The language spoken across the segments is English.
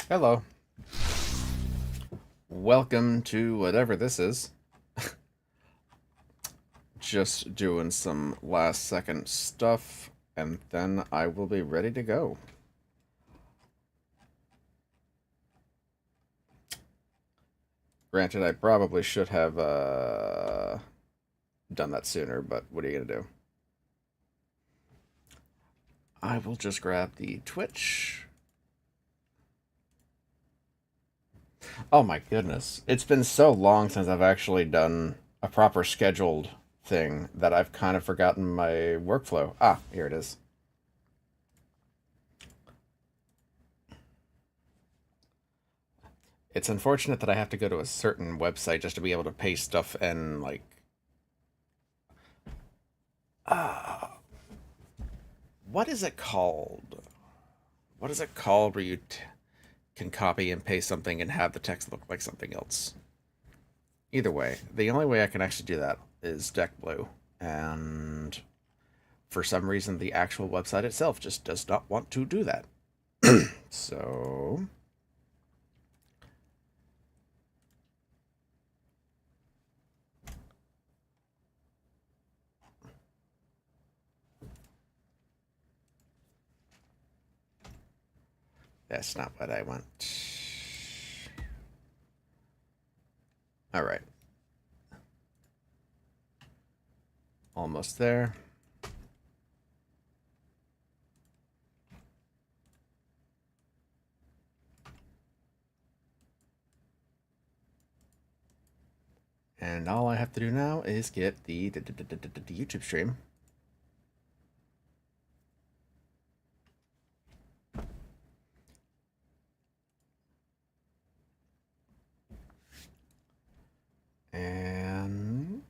Hello. Welcome to whatever this is. Just doing some last second stuff, and then I will be ready to go. Granted, I probably should have done that sooner, but what are you going to do? I will just grab the Twitch. Oh my goodness. It's been so long since I've actually done a proper scheduled thing that I've kind of forgotten my workflow. Ah, here it is. It's unfortunate that I have to go to a certain website just to be able to paste stuff and like uh what is it called? What is it called where you can copy and paste something and have the text look like something else? Either way, the only way I can actually do that is Deck Blue, and for some reason the actual website itself just does not want to do that. So that's not what I want. All right, almost there. And all I have to do now is get the YouTube stream. And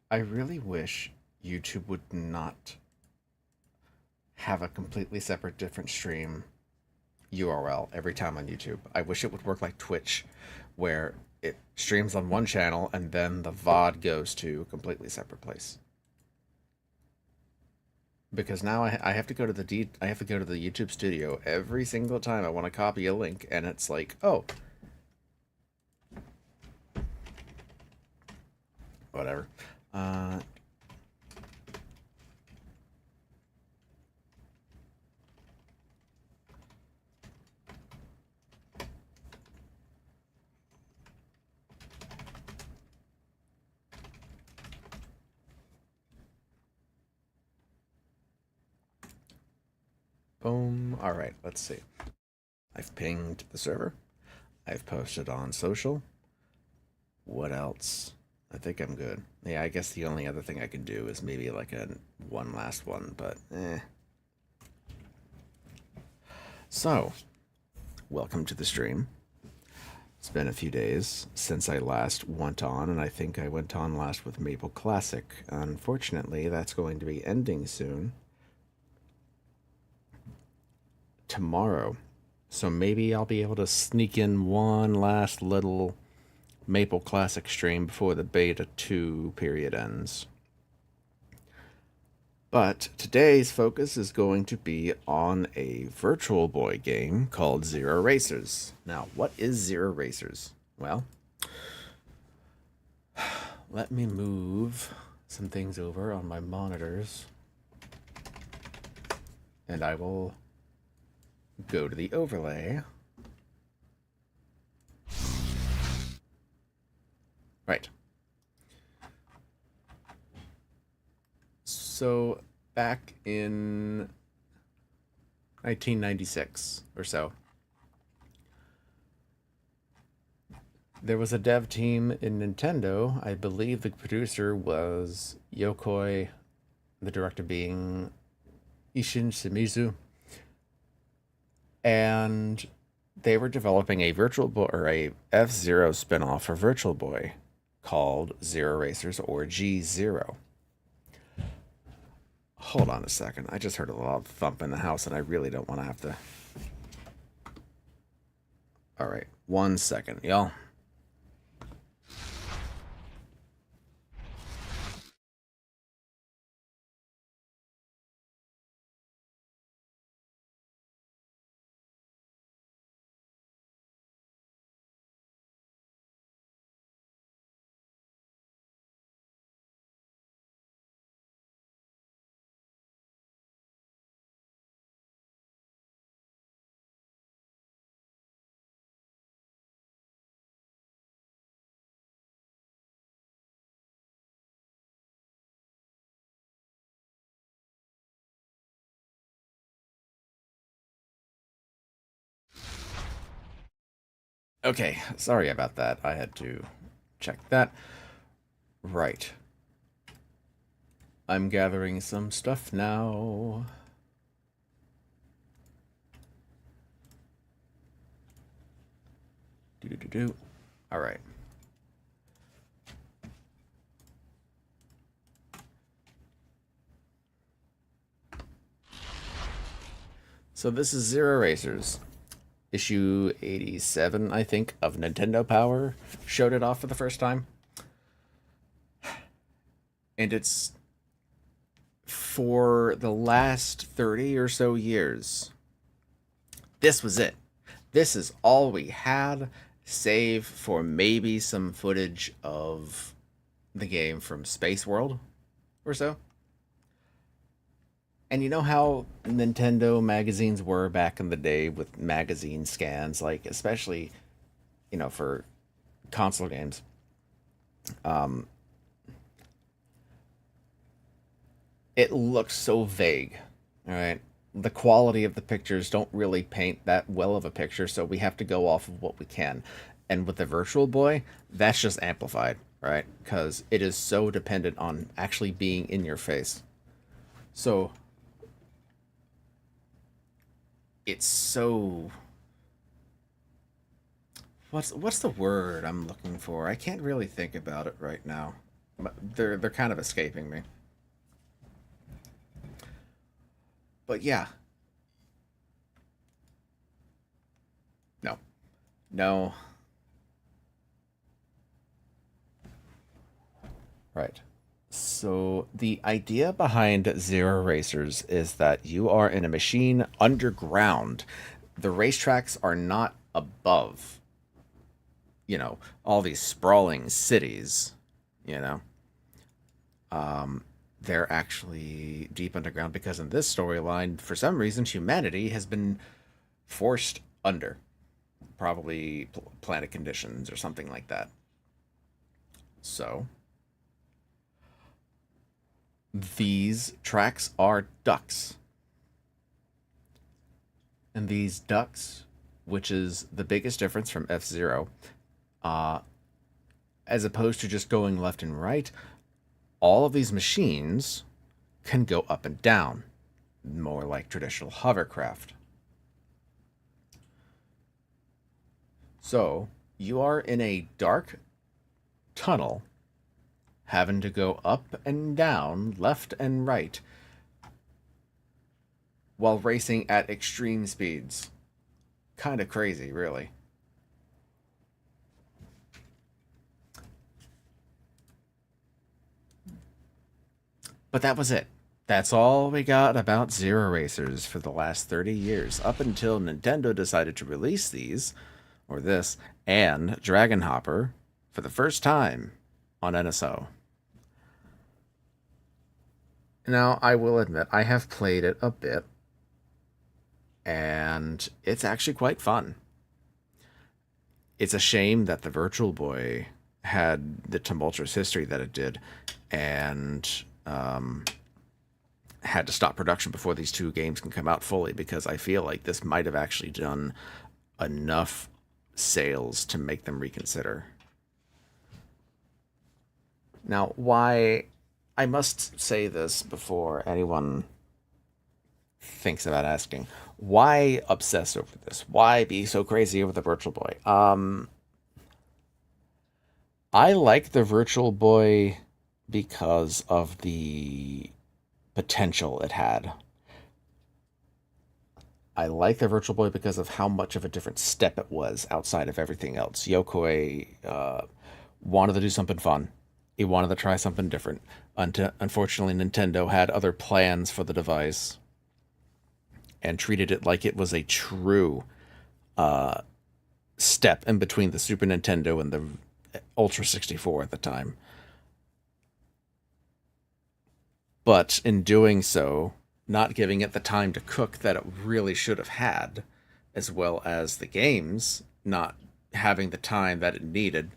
I really wish YouTube would not have a completely separate different stream URL every time on YouTube. I wish it would work like Twitch, where it streams on one channel and then the VOD goes to a completely separate place. Because now I have to go to I have to go to the YouTube studio every single time I want to copy a link, and it's like, oh, whatever. Uh, Boom. All right, let's see. I've pinged the server. I've posted on social. What else? I think I'm good. Yeah, I guess the only other thing I can do is maybe like a one last one, but eh. So, welcome to the stream. It's been a few days since I last went on, and I think I went on last with Maple Classic. Unfortunately, that's going to be ending soon. Tomorrow. So maybe I'll be able to sneak in one last little Maple Classic stream before the Beta 2 period ends. But today's focus is going to be on a Virtual Boy game called Zero Racers. Now, what is Zero Racers? Well, let me move some things over on my monitors, and I will go to the overlay. Right. So, back in 1996 or so, there was a dev team in Nintendo. I believe the producer was Yokoi, the director being Ishin Shimizu. And they were developing a Virtual Boy or a F-Zero spinoff for Virtual Boy called Zero Racers or G0. Hold on a second. I just heard a loud thump in the house and I really don't want to have to. All right, 1 second, y'all. Okay, sorry about that. I had to check that. Right. I'm gathering some stuff now. Do do do. All right. So this is Zero Racers. Issue 87, I think, of Nintendo Power showed it off for the first time. And it's for the last 30 or so years. This was it. This is all we had, save for maybe some footage of the game from Space World or so. And you know how Nintendo magazines were back in the day with magazine scans, like especially, for console games. Um, it looks so vague. All right. The quality of the pictures don't really paint that well of a picture, so we have to go off of what we can. And with the Virtual Boy, that's just amplified, right? Because it is so dependent on actually being in your face. So it's so what's the word I'm looking for? I can't really think about it right now. They're kind of escaping me. But yeah, no, no, right. So the idea behind Zero Racers is that you are in a machine underground. The racetracks are not above, all these sprawling cities, you know. They're actually deep underground because in this storyline, for some reason, humanity has been forced under, probably planet conditions or something like that. So these tracks are ducts. And these ducts, which is the biggest difference from F Zero, uh, as opposed to just going left and right, all of these machines can go up and down, more like traditional hovercraft. So you are in a dark tunnel, having to go up and down, left and right, while racing at extreme speeds. Kind of crazy, really. But that was it. That's all we got about Zero Racers for the last 30 years, up until Nintendo decided to release these, or this, and Dragon Hopper for the first time on NSO. Now, I will admit, I have played it a bit, and it's actually quite fun. It's a shame that the Virtual Boy had the tumultuous history that it did, and had to stop production before these two games can come out fully because I feel like this might have actually done enough sales to make them reconsider. Now, why? I must say this before anyone thinks about asking. Why obsess over this? Why be so crazy over the Virtual Boy? I like the Virtual Boy because of the potential it had. I like the Virtual Boy because of how much of a different step it was outside of everything else. Yokoi wanted to do something fun. He wanted to try something different. Unfortunately, Nintendo had other plans for the device and treated it like it was a true step in between the Super Nintendo and the Ultra 64 at the time. But in doing so, not giving it the time to cook that it really should have had, as well as the games not having the time that it needed,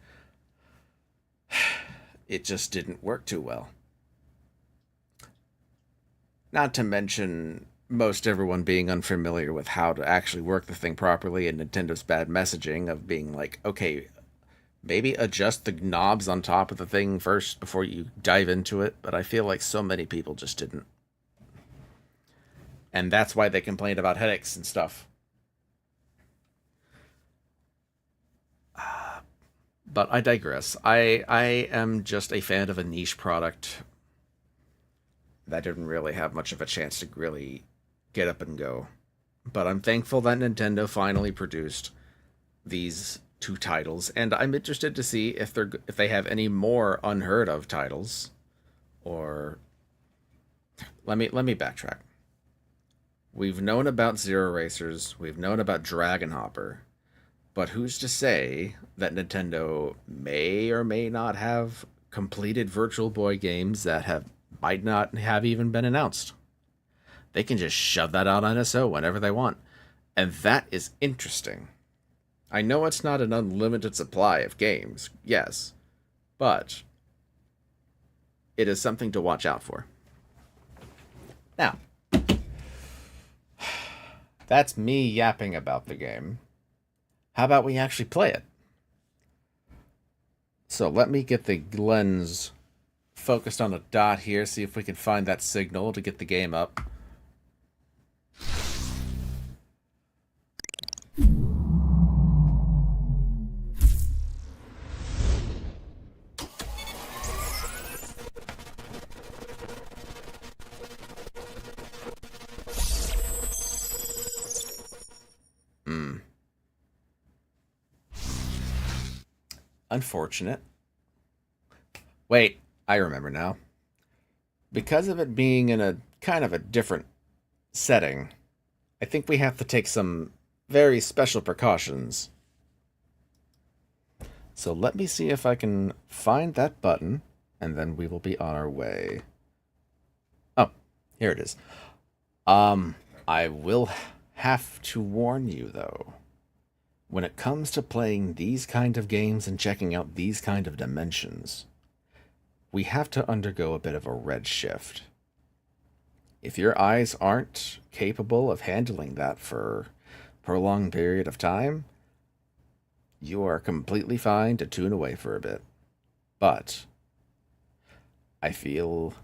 it just didn't work too well. Not to mention most everyone being unfamiliar with how to actually work the thing properly, and Nintendo's bad messaging of being like, okay, maybe adjust the knobs on top of the thing first before you dive into it. But I feel like so many people just didn't. And that's why they complained about headaches and stuff. But I digress. I am just a fan of a niche product that didn't really have much of a chance to really get up and go. But I'm thankful that Nintendo finally produced these two titles, and I'm interested to see if they have any more unheard of titles. Or let me backtrack. We've known about Zero Racers, we've known about Dragon Hopper, but who's to say that Nintendo may or may not have completed Virtual Boy games that might not have even been announced? They can just shove that out on SO whenever they want. And that is interesting. I know it's not an unlimited supply of games, yes, but it is something to watch out for. Now, that's me yapping about the game. How about we actually play it? So let me get the lens focused on a dot here, see if we can find that signal to get the game up. Unfortunate. Wait, I remember now. Because of it being in a kind of a different setting, I think we have to take some very special precautions. So let me see if I can find that button, and then we will be on our way. Oh, here it is. I will have to warn you, though. When it comes to playing these kind of games and checking out these kind of dimensions, we have to undergo a bit of a red shift. If your eyes aren't capable of handling that for a prolonged period of time, you are completely fine to tune away for a bit. But I feel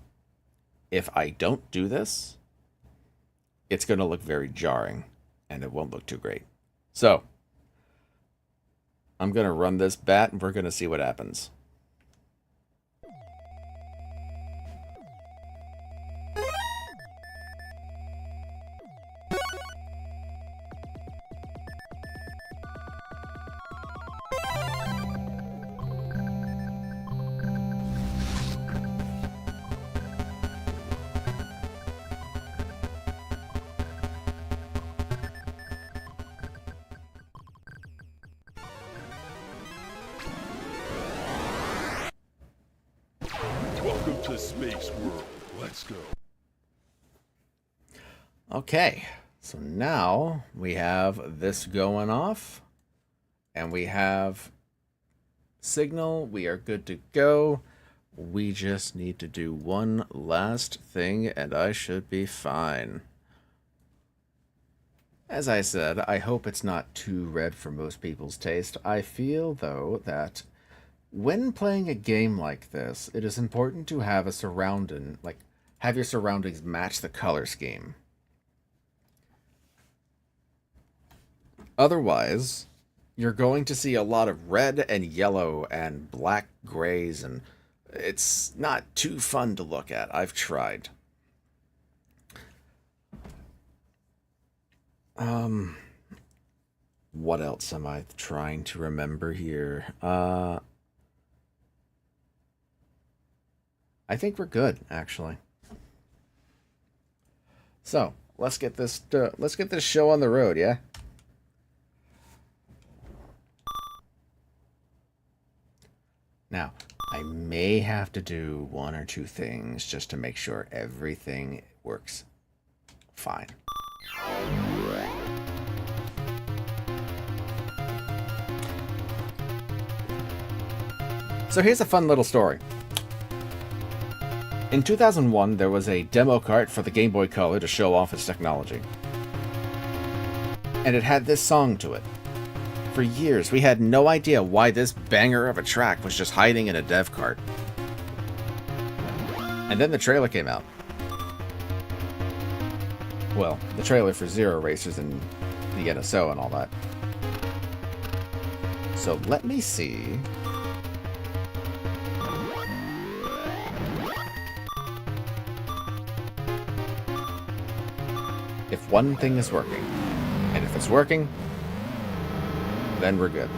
if I don't do this, it's going to look very jarring, and it won't look too great. So, I'm going to run this bat, and we're going to see what happens. Welcome to Space World. Let's go. Okay, so now we have this going off, and we have signal. We are good to go. We just need to do one last thing, and I should be fine. As I said, I hope it's not too red for most people's taste. I feel, though, that when playing a game like this, it is important to have have your surroundings match the color scheme. Otherwise, you're going to see a lot of red and yellow and black grays, and it's not too fun to look at. I've tried. What else am I trying to remember here? I think we're good, actually. So let's get this show on the road, yeah. Now, I may have to do one or two things just to make sure everything works fine. So here's a fun little story. In 2001, there was a demo cart for the Game Boy Color to show off its technology. And it had this song to it. For years, we had no idea why this banger of a track was just hiding in a dev cart. And then the trailer came out. Well, the trailer for Zero Racers and the NSO and all that. So let me see. If one thing is working. And if it's working, then we're good.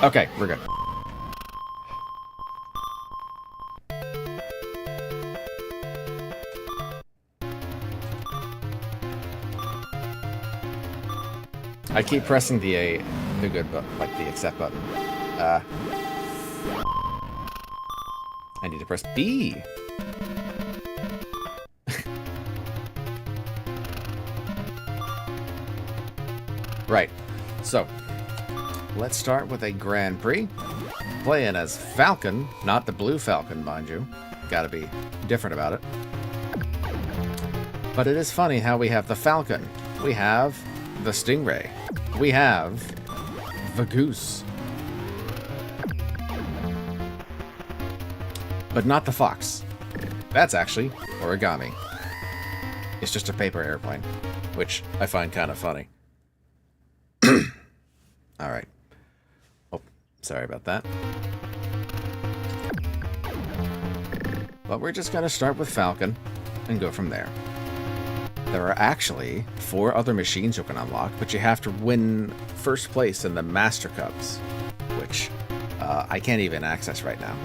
Okay, we're good. I keep pressing the good button, like the accept button. I need to press B. Right. So, let's start with a Grand Prix. Playing as Falcon, not the Blue Falcon, mind you. Gotta be different about it. But it is funny how we have the Falcon. We have the Stingray. We have the Goose. But not the Fox. That's actually origami. It's just a paper airplane, which I find kind of funny. Alright. Oh, sorry about that. But we're just going to start with Falcon and go from there. There are actually 4 other machines you can unlock, but you have to win first place in the Master Cups, which I can't even access right now.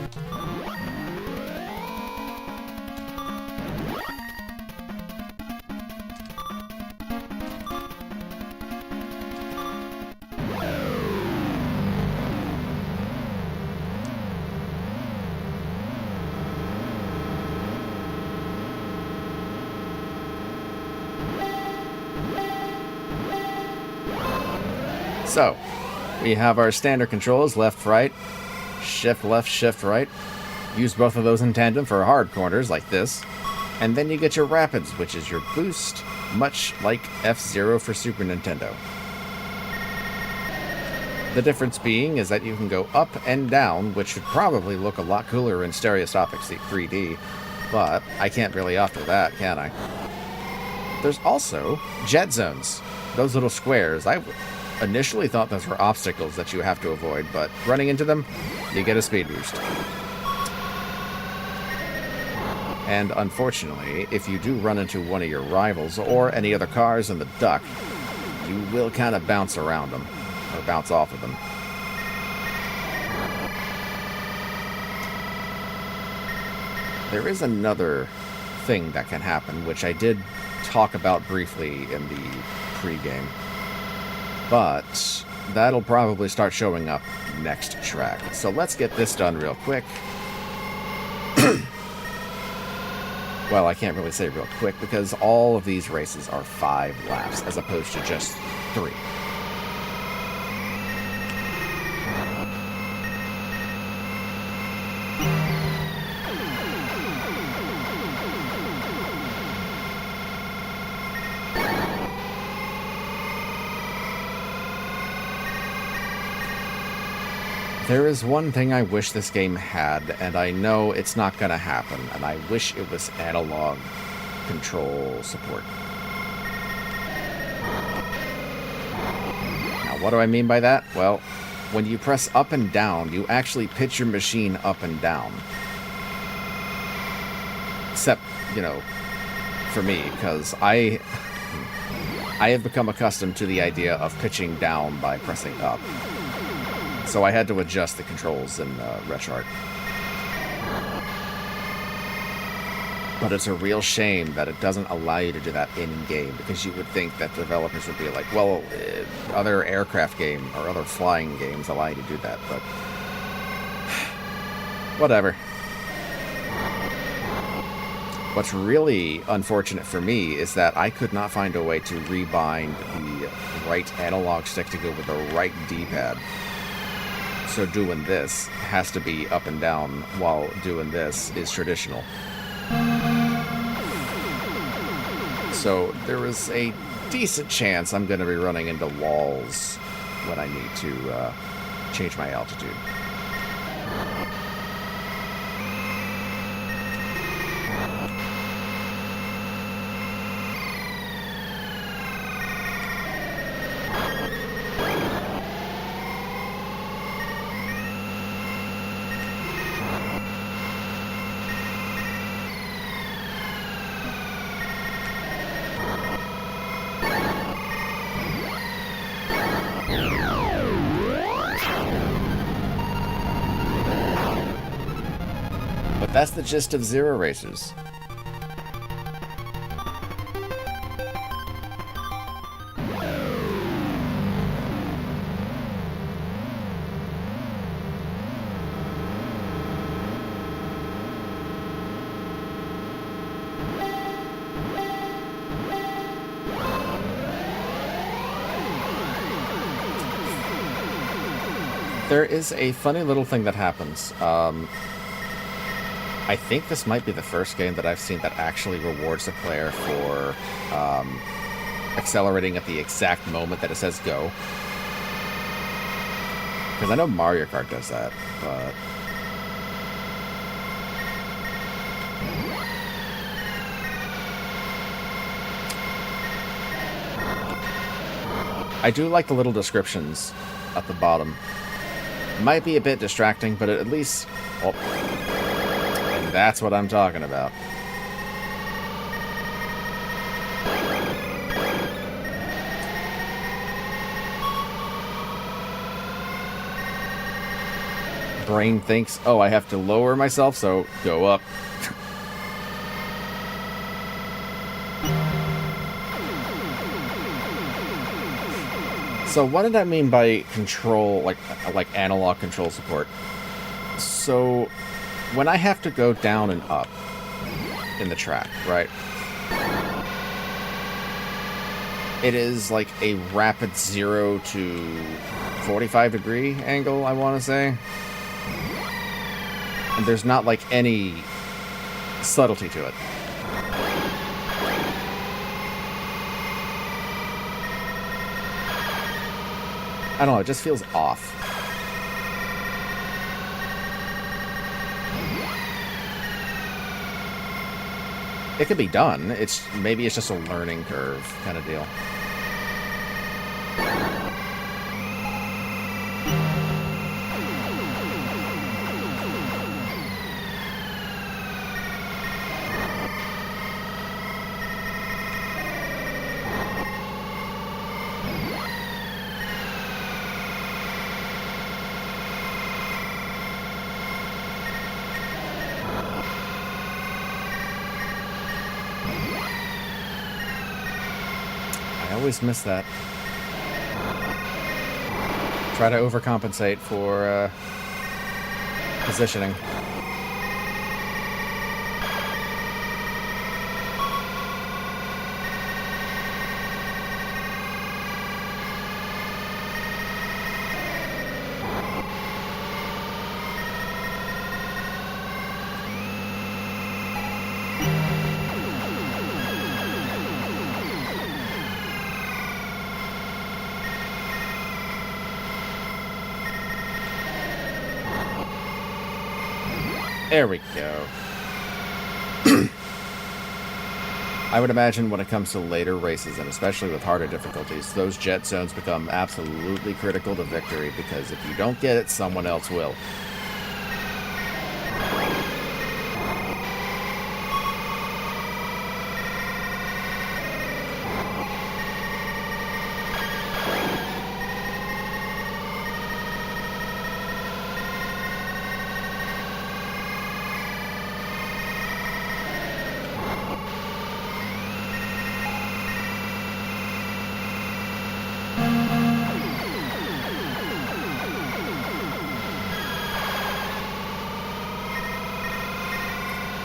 So, we have our standard controls, left, right, shift, left, shift, right. Use both of those in tandem for hard corners like this. And then you get your rapids, which is your boost, much like F-Zero for Super Nintendo. The difference being is that you can go up and down, which should probably look a lot cooler in stereoscopic 3D, but I can't really offer that, can I? There's also jet zones, those little squares. I initially thought those were obstacles that you have to avoid, but running into them, you get a speed boost. And unfortunately, if you do run into one of your rivals or any other cars in the duck, you will kind of bounce around them, or bounce off of them. There is another thing that can happen, which I did talk about briefly in the pre-game. But that'll probably start showing up next track. So let's get this done real quick. Well, I can't really say real quick because all of these races are 5 laps as opposed to just 3. There is one thing I wish this game had, and I know it's not going to happen, and I wish it was analog control support. Now, what do I mean by that? Well, when you press up and down, you actually pitch your machine up and down. Except, you know, for me, because I have become accustomed to the idea of pitching down by pressing up. So I had to adjust the controls in RetroArt. But it's a real shame that it doesn't allow you to do that in-game, because you would think that developers would be like, well, other aircraft game or other flying games allow you to do that, but whatever. What's really unfortunate for me is that I could not find a way to rebind the right analog stick to go with the right D-pad. So doing this has to be up and down, while doing this is traditional. So there is a decent chance I'm going to be running into walls when I need to change my altitude. But that's the gist of Zero Races. There is a funny little thing that happens. I think this might be the first game that I've seen that actually rewards the player for accelerating at the exact moment that it says go. Because I know Mario Kart does that, but... I do like the little descriptions at the bottom. Might be a bit distracting, but at least... Oh, and that's what I'm talking about. Brain thinks, oh, I have to lower myself, so go up. So what did I mean by control, like analog control support? So when I have to go down and up in the track, right? It is like a rapid 0 to 45-degree angle, I want to say. And there's not like any subtlety to it. I don't know, it just feels off. It could be done. Maybe it's just a learning curve kind of deal. I always miss that. Try to overcompensate for positioning. There we go. I would imagine when it comes to later races, and especially with harder difficulties, those jet zones become absolutely critical to victory, because if you don't get it, someone else will.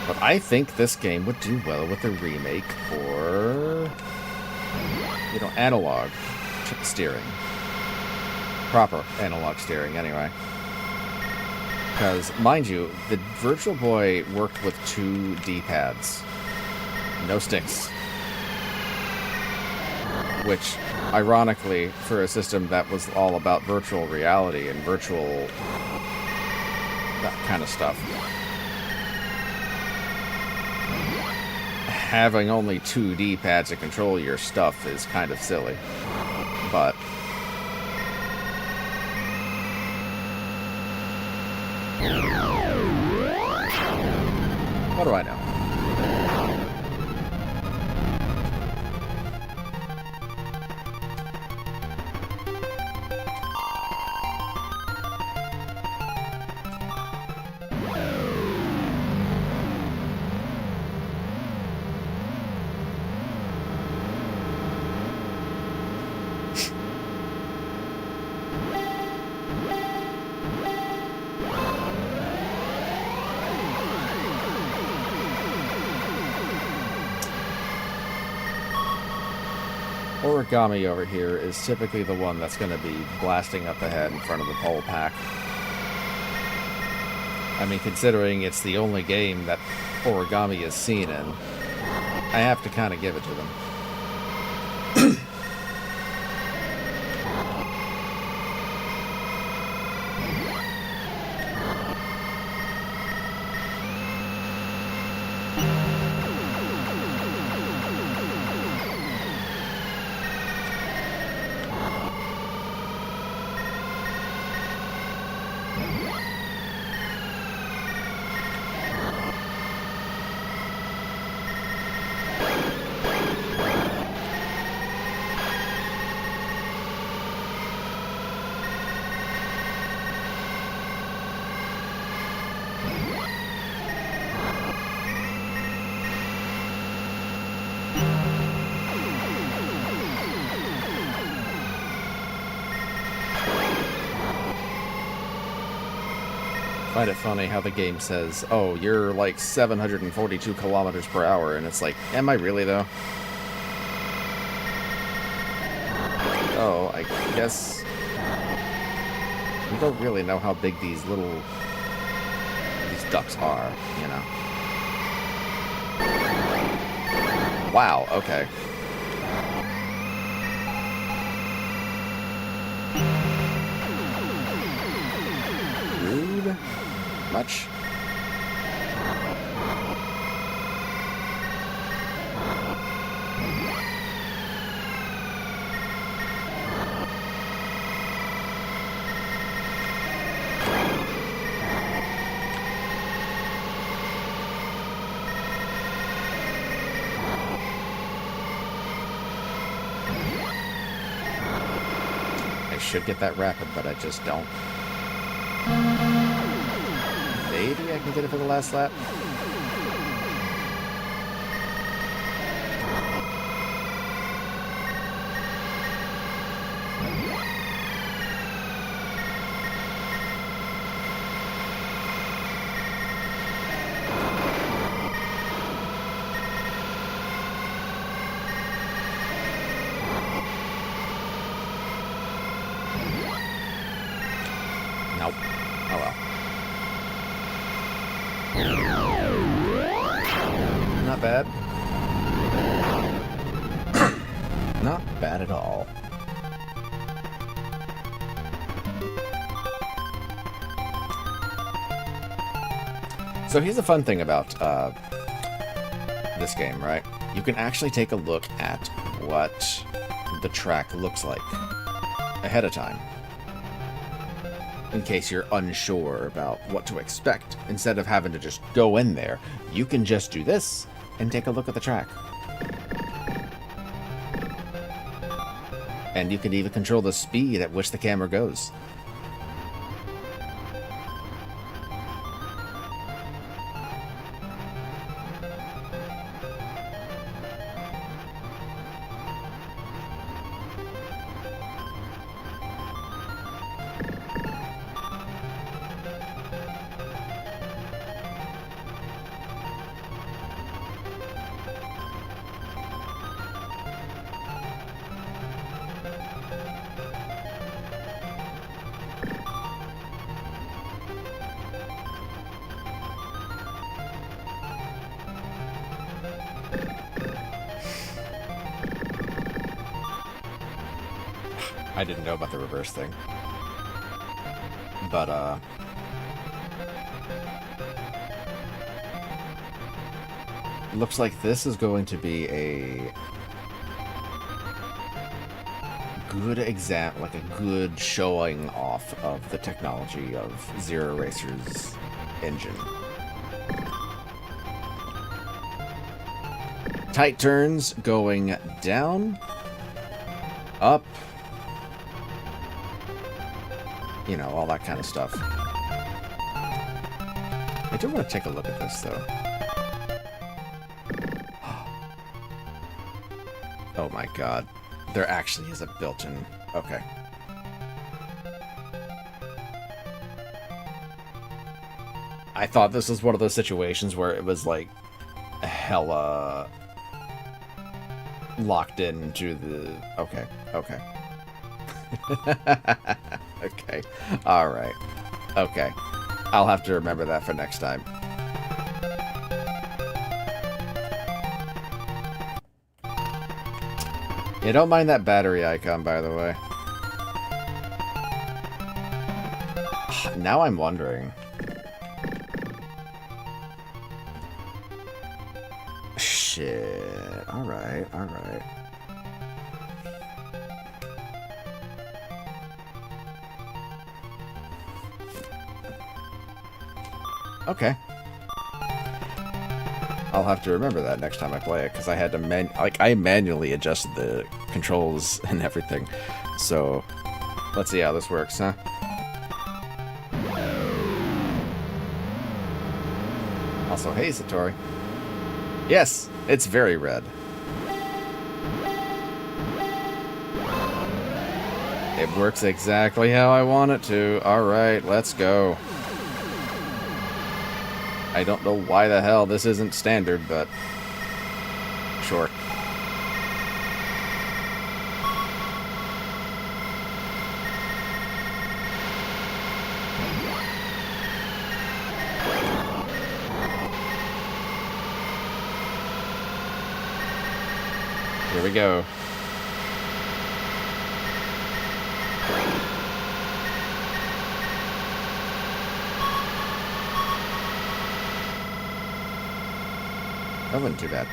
But I think this game would do well with a remake or, analog. steering. Proper analog steering, anyway. Because, mind you, the Virtual Boy worked with 2 D-pads. No sticks. Which, ironically, for a system that was all about virtual reality and virtual... that kind of stuff. Having only 2 D-pads to control your stuff is kind of silly. But... what do I know? Origami over here is typically the one that's going to be blasting up ahead in front of the pole pack. I mean, considering it's the only game that Origami is seen in, I have to kind of give it to them. I find it funny how the game says, oh, you're like 742 kilometers per hour, and it's like, am I really, though? Oh, I guess we don't really know how big these ducks are, you know? Wow, okay. Rude? Much? I should get that rapid, but I just don't. Maybe I can get it for the last lap. Nope. Oh well. Not bad. Not bad at all. So here's the fun thing about this game, right? You can actually take a look at what the track looks like ahead of time, in case you're unsure about what to expect. Instead of having to just go in there, you can just do this and take a look at the track. And you can even control the speed at which the camera goes. I didn't know about the reverse thing. But, looks like this is going to be a good like a good showing off of the technology of Zero Racer's engine. Tight turns going down, up, you know, all that kind of stuff. I do want to take a look at this, though. Oh my god. There actually is a built-in... Okay. I thought this was one of those situations where it was, like, hella locked into the... Okay. Okay. Okay. Alright. Okay. I'll have to remember that for next time. Yeah, don't mind that battery icon, by the way. Now I'm wondering. Shit. Alright, alright. Okay. I'll have to remember that next time I play it, because I had to I manually adjusted the controls and everything. So, let's see how this works, huh? Also, hey, Satori. Yes, it's very red. It works exactly how I want it to. Alright, let's go. I don't know why the hell this isn't standard, but sure. Here we go. That wasn't too bad.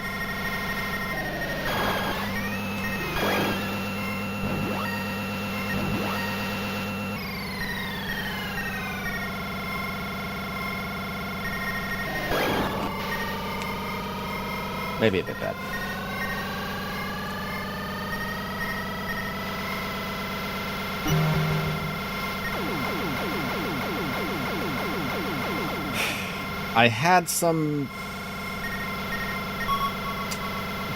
Maybe a bit bad. I had some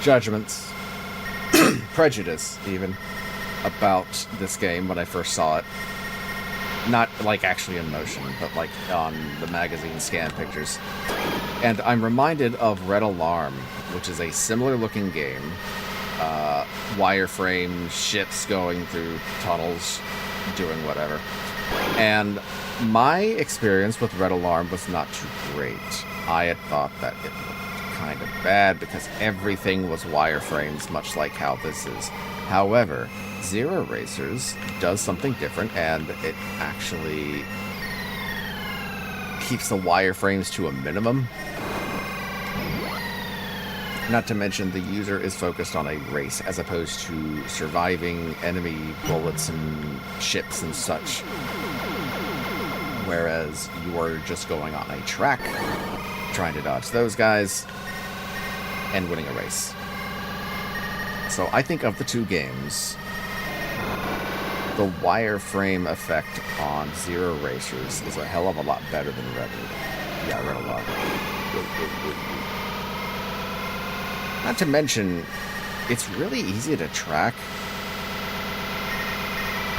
judgments, prejudice even, about this game when I first saw it. Not like actually in motion, but like on the magazine scan pictures. And I'm reminded of Red Alarm, which is a similar looking game. Wireframe ships going through tunnels, doing whatever. And my experience with Red Alarm was not too great. I had thought that it looked kind of bad because everything was wireframes, much like how this is. However, Zero Racers does something different, and it actually keeps the wireframes to a minimum. Not to mention, the user is focused on a race as opposed to surviving enemy bullets and ships and such. Whereas you are just going on a track, trying to dodge those guys, and winning a race. So I think of the two games, the wireframe effect on Zero Racers is a hell of a lot better than Red Alarm. Not to mention, it's really easy to track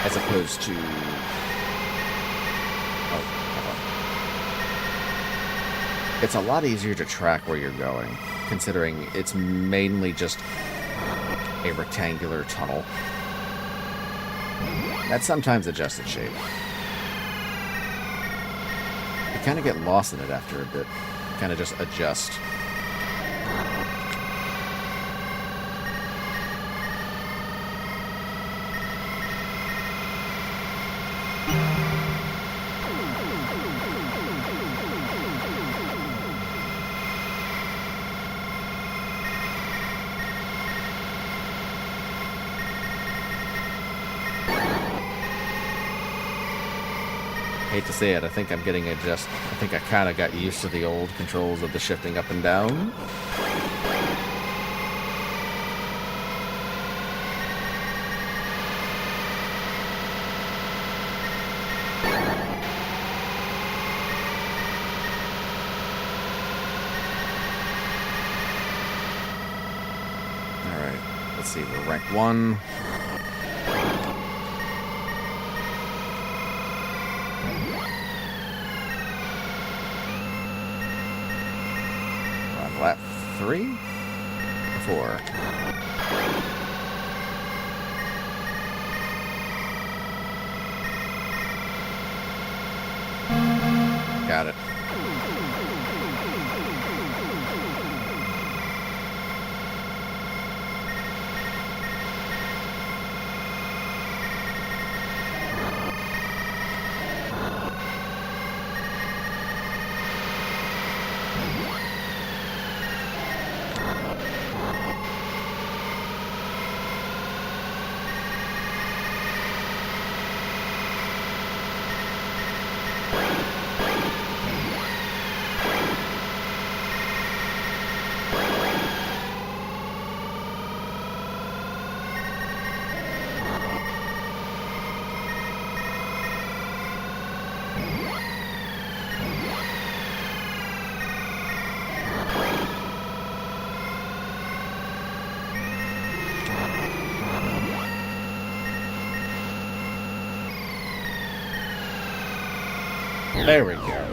as opposed to... Oh, hold on. It's a lot easier to track where you're going, considering it's mainly just a rectangular tunnel. That's sometimes adjusted shape. You kind of get lost in it after a bit. You kind of just adjust. hate to say it, I think I'm getting I think I kind of got used to the old controls of the shifting up and down. Alright, let's see, we're rank 1. Lap 3 or 4? Got it. There we go.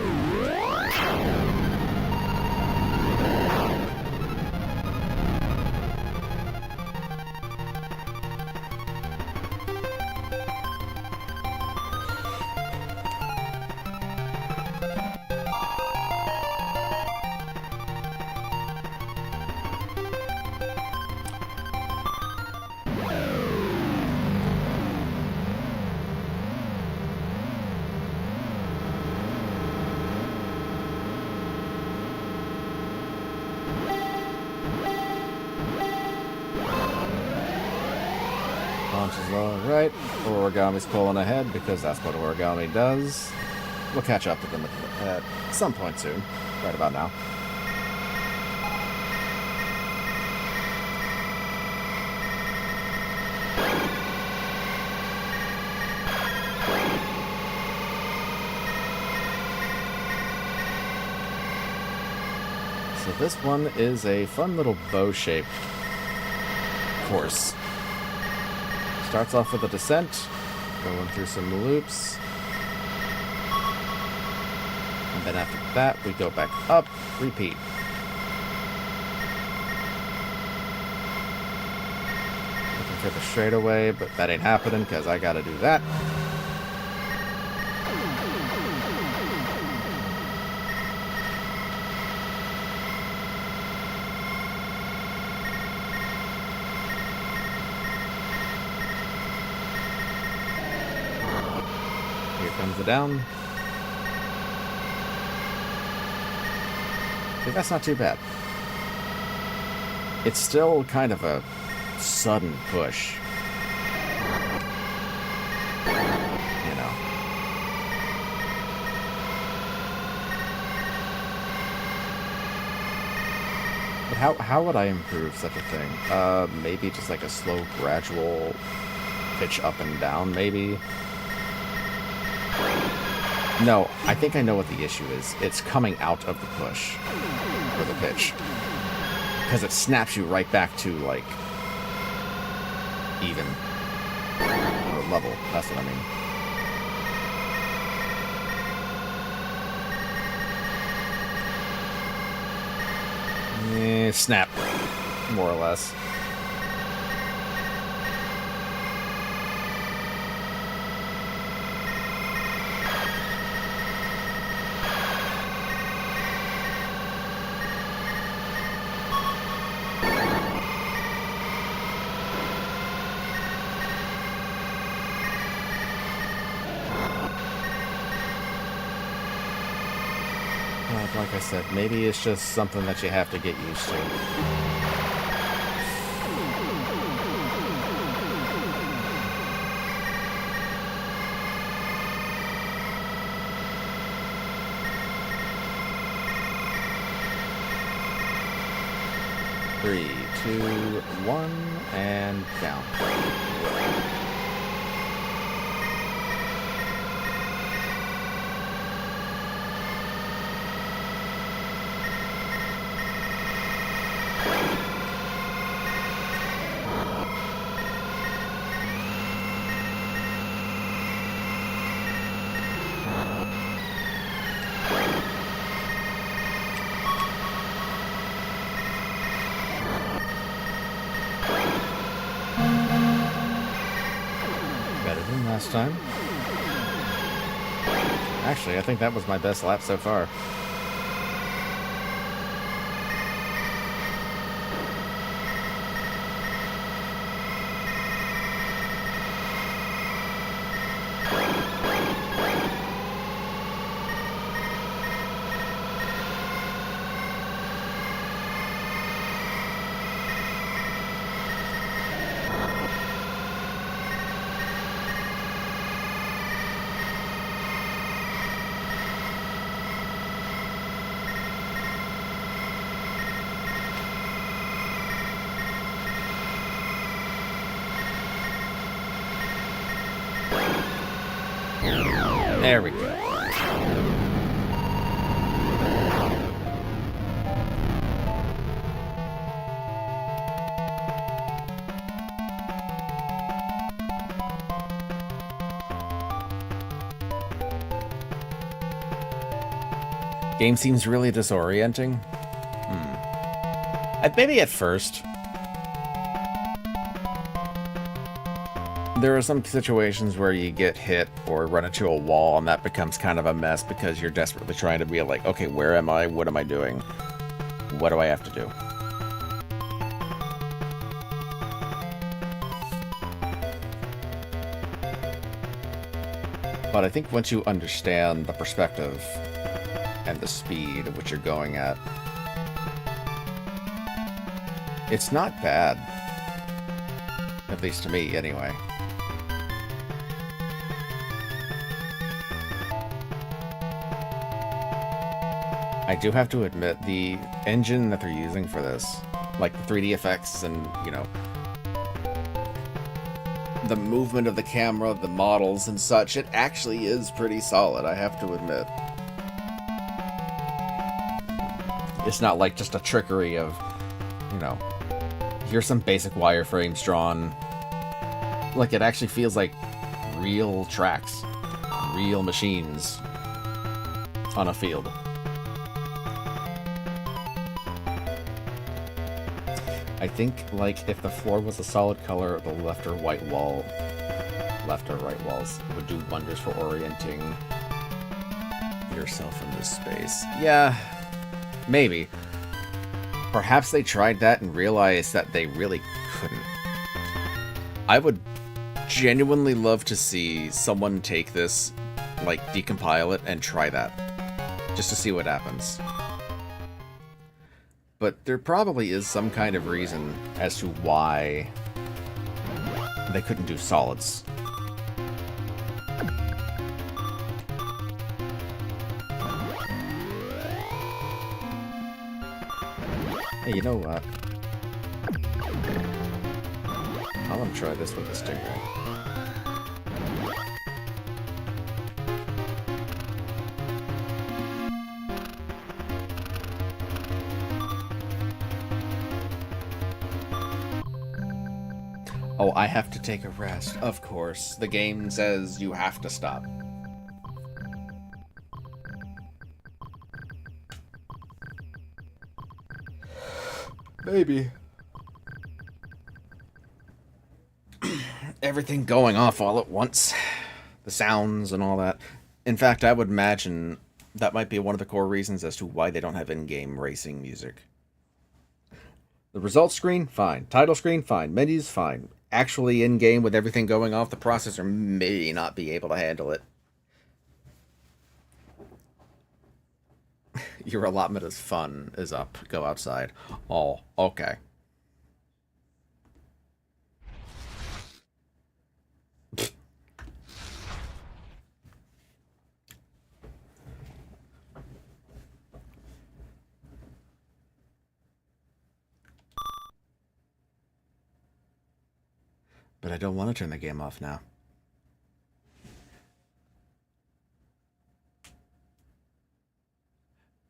Launch is alright. Origami's pulling ahead because that's what origami does. We'll catch up to them at some point soon. Right about now. So this one is a fun little bow-shaped course. Starts off with a descent, going through some loops. And then after that, we go back up, repeat. Looking for the straightaway, but that ain't happening because I gotta do that. Here comes the down. See, that's not too bad. It's still kind of a sudden push. You know. But how would I improve such a thing? Maybe just like a slow, gradual pitch up and down, maybe? No, I think I know what the issue is. It's coming out of the push. Or the pitch. Because it snaps you right back to, like, even. Or level. That's what I mean. Snap. More or less. Like I said, maybe it's just something that you have to get used to. 3, 2, 1, and down. Last time. Actually, I think that was my best lap so far. There we go. Game seems really disorienting. Maybe at first. There are some situations where you get hit or run into a wall, and that becomes kind of a mess because you're desperately trying to be like, okay, where am I? What am I doing? What do I have to do? But I think once you understand the perspective and the speed at which you're going at, it's not bad. At least to me, anyway. I do have to admit, the engine that they're using for this, like the 3D effects and, you know, the movement of the camera, the models and such, it actually is pretty solid, I have to admit. It's not like just a trickery of, you know, here's some basic wireframes drawn. Like, it actually feels like real tracks, real machines on a field. I think, like, if the floor was a solid color, the left or right walls would do wonders for orienting yourself in this space. Yeah, maybe. Perhaps they tried that and realized that they really couldn't. I would genuinely love to see someone take this, like, decompile it and try that. Just to see what happens. But there probably is some kind of reason as to why they couldn't do solids. Hey, you know what? I want to try this with the Stingray. Oh, I have to take a rest. Of course. The game says you have to stop. Maybe. Everything going off all at once. The sounds and all that. In fact, I would imagine that might be one of the core reasons as to why they don't have in-game racing music. The results screen, fine. Title screen, fine. Menus, fine. Actually in-game with everything going off, the processor may not be able to handle it. Your allotment of fun is up. Go outside. Oh, okay. But I don't want to turn the game off now.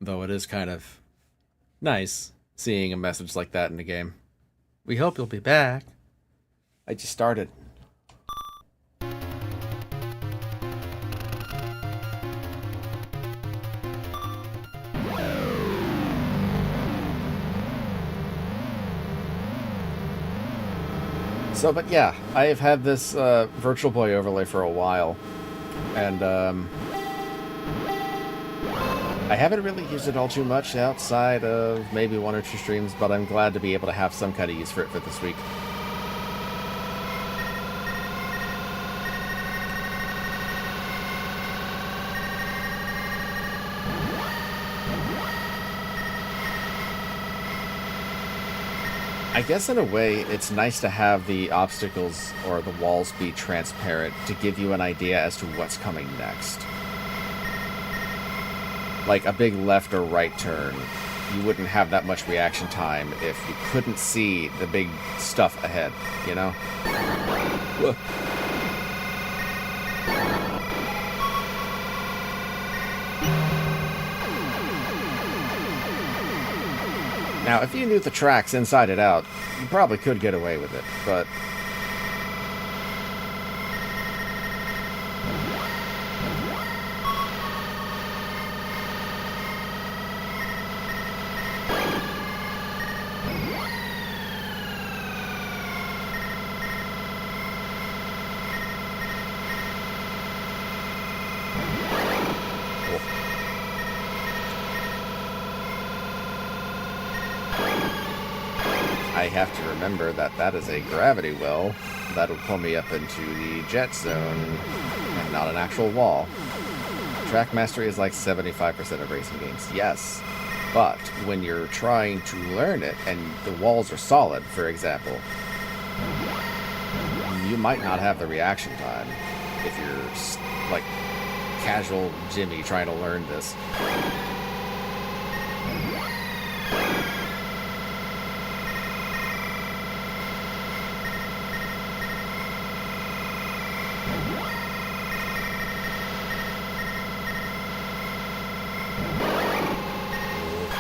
Though it is kind of nice seeing a message like that in the game. We hope you'll be back. I just started. So, but yeah, I have had this Virtual Boy overlay for a while, and I haven't really used it all too much outside of maybe 1 or 2 streams, but I'm glad to be able to have some kind of use for it for this week. I guess in a way, it's nice to have the obstacles or the walls be transparent to give you an idea as to what's coming next. Like a big left or right turn, you wouldn't have that much reaction time if you couldn't see the big stuff ahead, you know? Whoa. Now, if you knew the tracks inside and out, you probably could get away with it, but... I have to remember that that is a gravity well that'll pull me up into the jet zone and not an actual wall. Track mastery is like 75% of racing games, yes. But when you're trying to learn it and the walls are solid, for example, you might not have the reaction time if you're like casual Jimmy trying to learn this.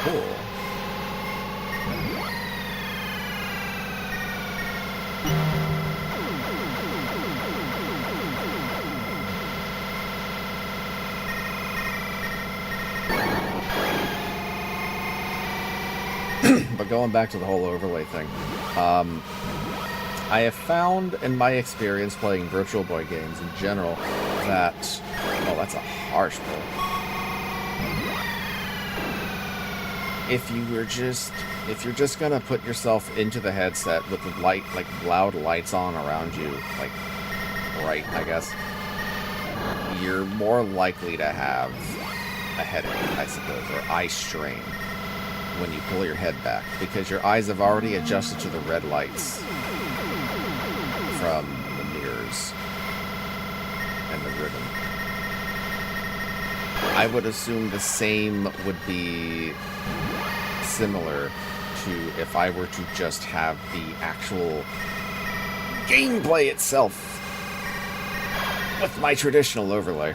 Cool. But going back to the whole overlay thing, I have found in my experience playing Virtual Boy games in general that... Oh, that's a harsh pull. If you're just gonna put yourself into the headset with the light, like loud lights on around you, like bright, I guess, you're more likely to have a headache, I suppose, or eye strain when you pull your head back, because your eyes have already adjusted to the red lights from the mirrors and the ribbon. I would assume the same would be similar to if I were to just have the actual gameplay itself with my traditional overlay,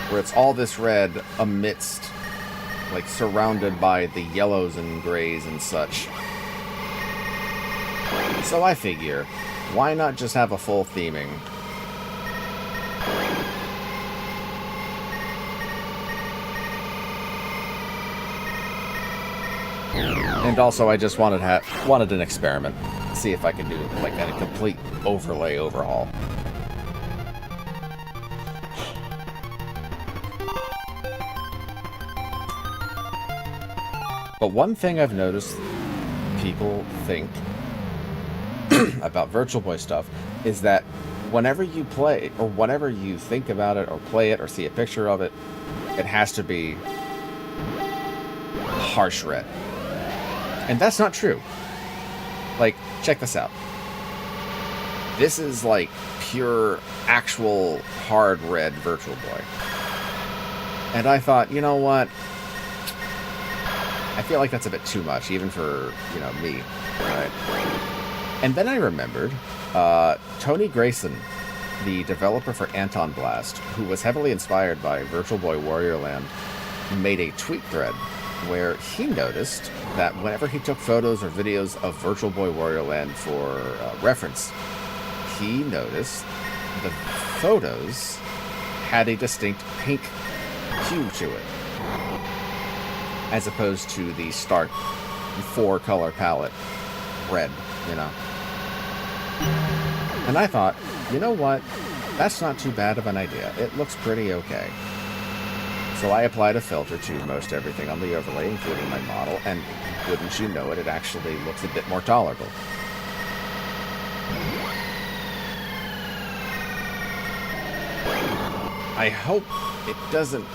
where it's all this red amidst, like, surrounded by the yellows and grays and such. So I figure, why not just have a full theming? And also, I just wanted an experiment. See if I could do, like, a complete overlay overhaul. But one thing I've noticed people think about Virtual Boy stuff is that whenever you play, or whenever you think about it, or play it, or see a picture of it, it has to be harsh red. And that's not true. Like, check this out. This is like pure, actual, hard red Virtual Boy. And I thought, you know what? I feel like that's a bit too much, even for, you know, me, right? And then I remembered Tony Grayson, the developer for Anton Blast, who was heavily inspired by Virtual Boy Warrior Land, made a tweet thread where he noticed that whenever he took photos or videos of Virtual Boy Warrior Land for reference, he noticed the photos had a distinct pink hue to it, as opposed to the stark 4-color palette red, you know. And I thought, you know what? That's not too bad of an idea. It looks pretty okay. So I applied a filter to most everything on the overlay, including my model, and wouldn't you know it, it actually looks a bit more tolerable. I hope it doesn't...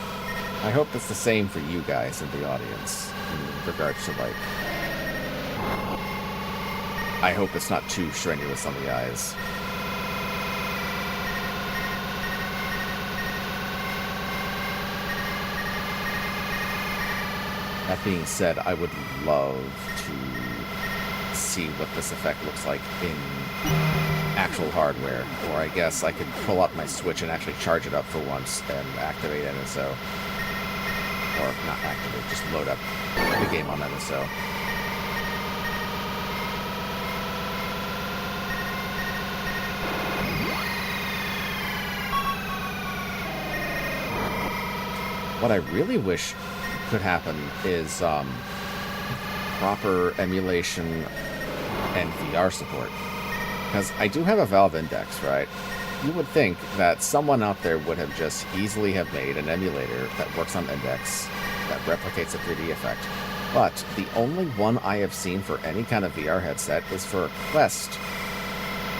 I hope it's the same for you guys in the audience, in regards to, like... I hope it's not too strenuous on the eyes. That being said, I would love to see what this effect looks like in actual hardware. Or I guess I could pull up my Switch and actually charge it up for once and activate NSO. Or not activate, just load up the game on NSO. What I really wish could happen is proper emulation and VR support. Because I do have a Valve Index, right? You would think that someone out there would have just easily have made an emulator that works on Index, that replicates a 3D effect. But the only one I have seen for any kind of VR headset is for a Quest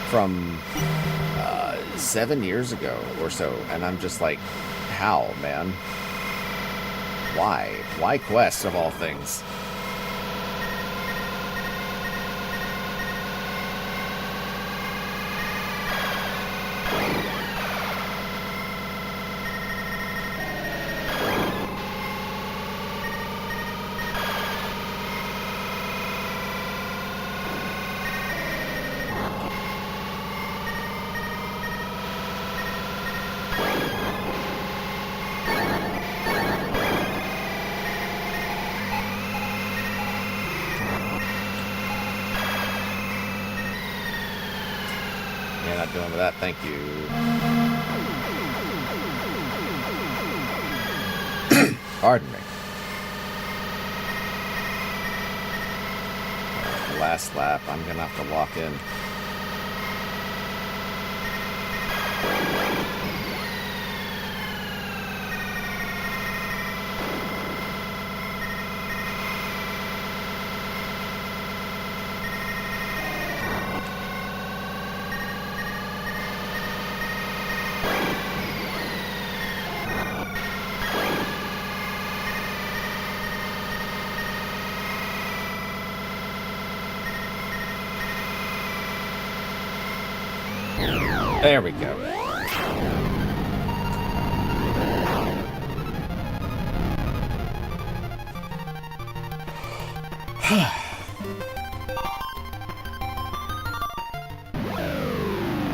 from 7 years ago or so. And I'm just like, how, man? Why? Why Quest, of all things? Yeah, not doing with that, thank you. Pardon me. Last lap, I'm gonna have to lock in. There we go.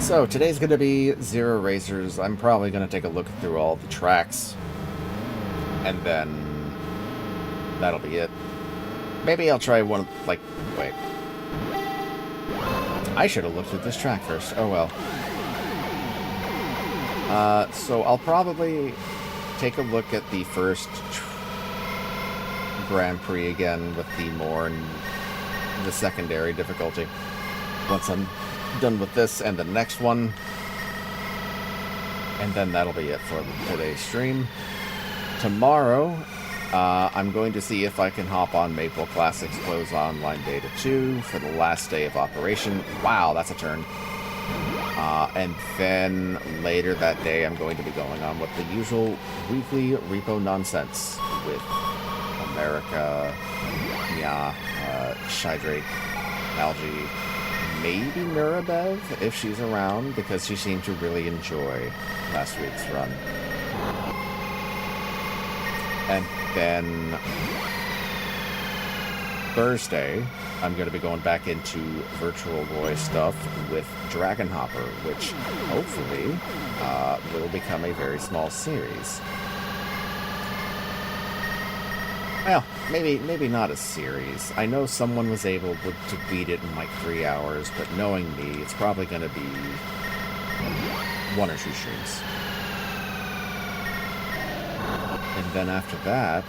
So today's going to be Zero Racers. I'm probably going to take a look through all the tracks, and then that'll be it. Maybe I'll try one, like, wait. I should have looked at this track first. Oh well. So I'll probably take a look at the first Grand Prix again with the the secondary difficulty. Once I'm done with this and the next one. And then that'll be it for today's stream. Tomorrow, I'm going to see if I can hop on Maple Classics Close Online Beta 2 for the last day of operation. Wow, that's a turn. And then later that day, I'm going to be going on with the usual weekly repo nonsense with America, Nya, Shydrake, Algie, maybe Nurabev if she's around, because she seemed to really enjoy last week's run. And then Thursday, I'm going to be going back into Virtual Boy stuff with Dragon Hopper, which hopefully will become a very small series. Well, maybe not a series. I know someone was able to beat it in like 3 hours, but knowing me, it's probably going to be 1 or 2 streams. And then after that,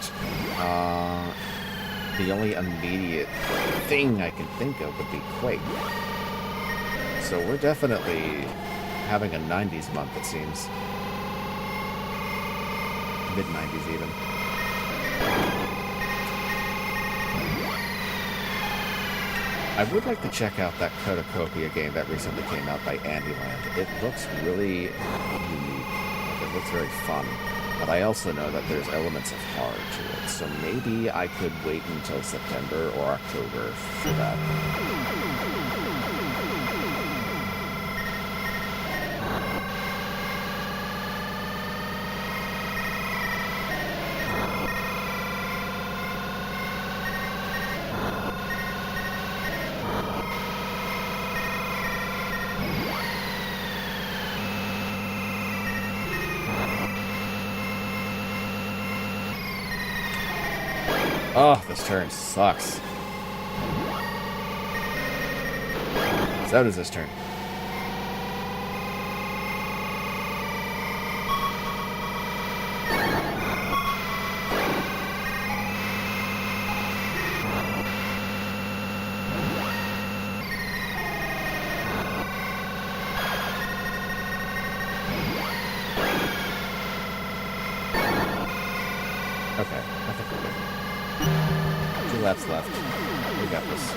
the only immediate thing I can think of would be Quake. So we're definitely having a 90s month, it seems. Mid-90s even. I would like to check out that Codacopia game that recently came out by Andyland. It looks really unique. Like, it looks very fun. But I also know that there's elements of horror to it, so maybe I could wait until September or October for that. Oh, this turn sucks. So does this turn. Okay, I think we're good. 2 laps left. We got this.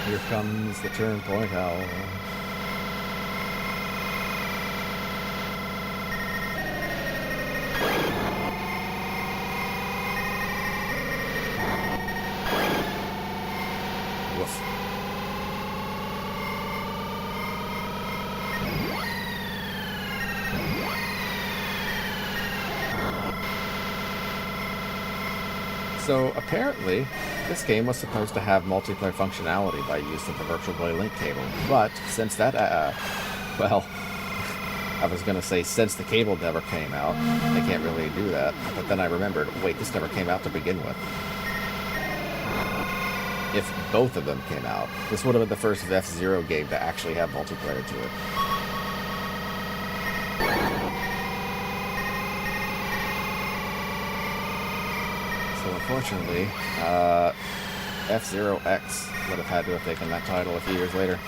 Here comes the turn point owl. Woof. So apparently, this game was supposed to have multiplayer functionality by use of the Virtual Boy link cable, but since that, well, I was gonna say since the cable never came out, they can't really do that. But then I remembered, wait, this never came out to begin with. If both of them came out, this would have been the first F-Zero game to actually have multiplayer to it. So unfortunately, F-Zero X would have had to have taken that title a few years later.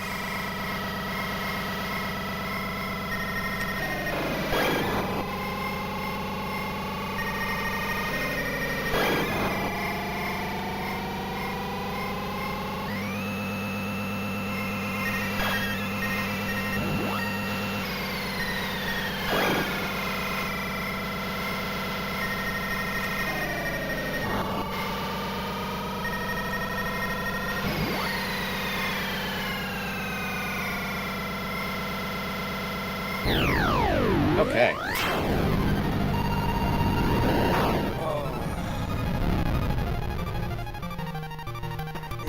Okay.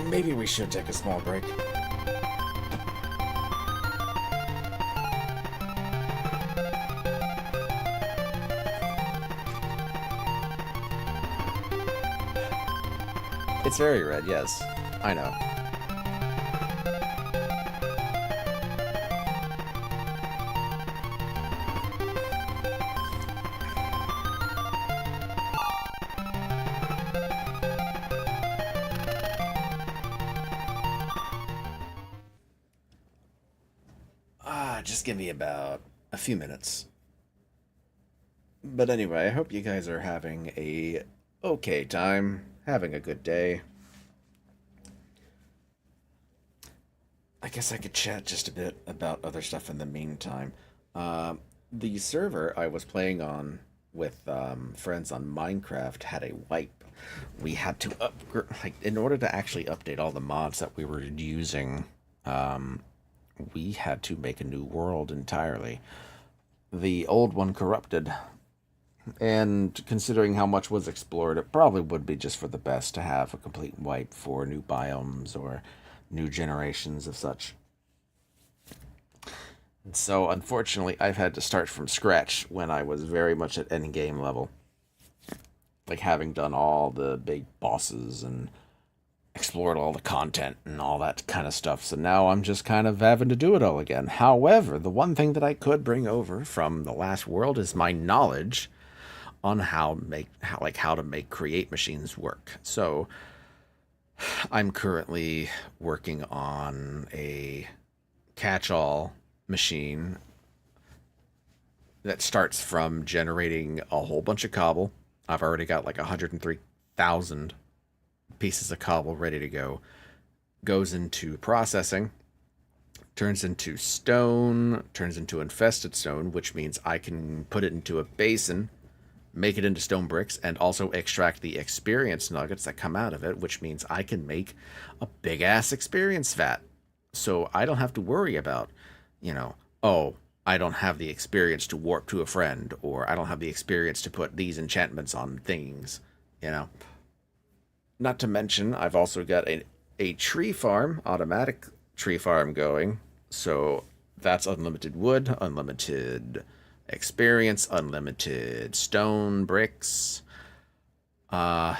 Maybe we should take a small break. It's very red, yes. I know. Just give me about a few minutes. But anyway, I hope you guys are having a okay time, having a good day. I guess I could chat just a bit about other stuff in the meantime. The server I was playing on with friends on Minecraft had a wipe. We had to upgrade, like, in order to actually update all the mods that we were using. We had to make a new world entirely. The old one corrupted, and considering how much was explored, it probably would be just for the best to have a complete wipe for new biomes or new generations of such. And so, unfortunately, I've had to start from scratch when I was very much at endgame level. Like, having done all the big bosses and explored all the content and all that kind of stuff. So now I'm just kind of having to do it all again. However, the one thing that I could bring over from the last world is my knowledge on how to make create machines work. So I'm currently working on a catch-all machine that starts from generating a whole bunch of cobble. I've already got like 103,000 pieces of cobble ready to go. Goes into processing, turns into stone, turns into infested stone, which means I can put it into a basin, make it into stone bricks, and also extract the experience nuggets that come out of it, which means I can make a big ass experience vat. So I don't have to worry about, oh, I don't have the experience to warp to a friend, or I don't have the experience to put these enchantments on things, Not to mention, I've also got a tree farm, automatic tree farm going. So that's unlimited wood, unlimited experience, unlimited stone, bricks, iron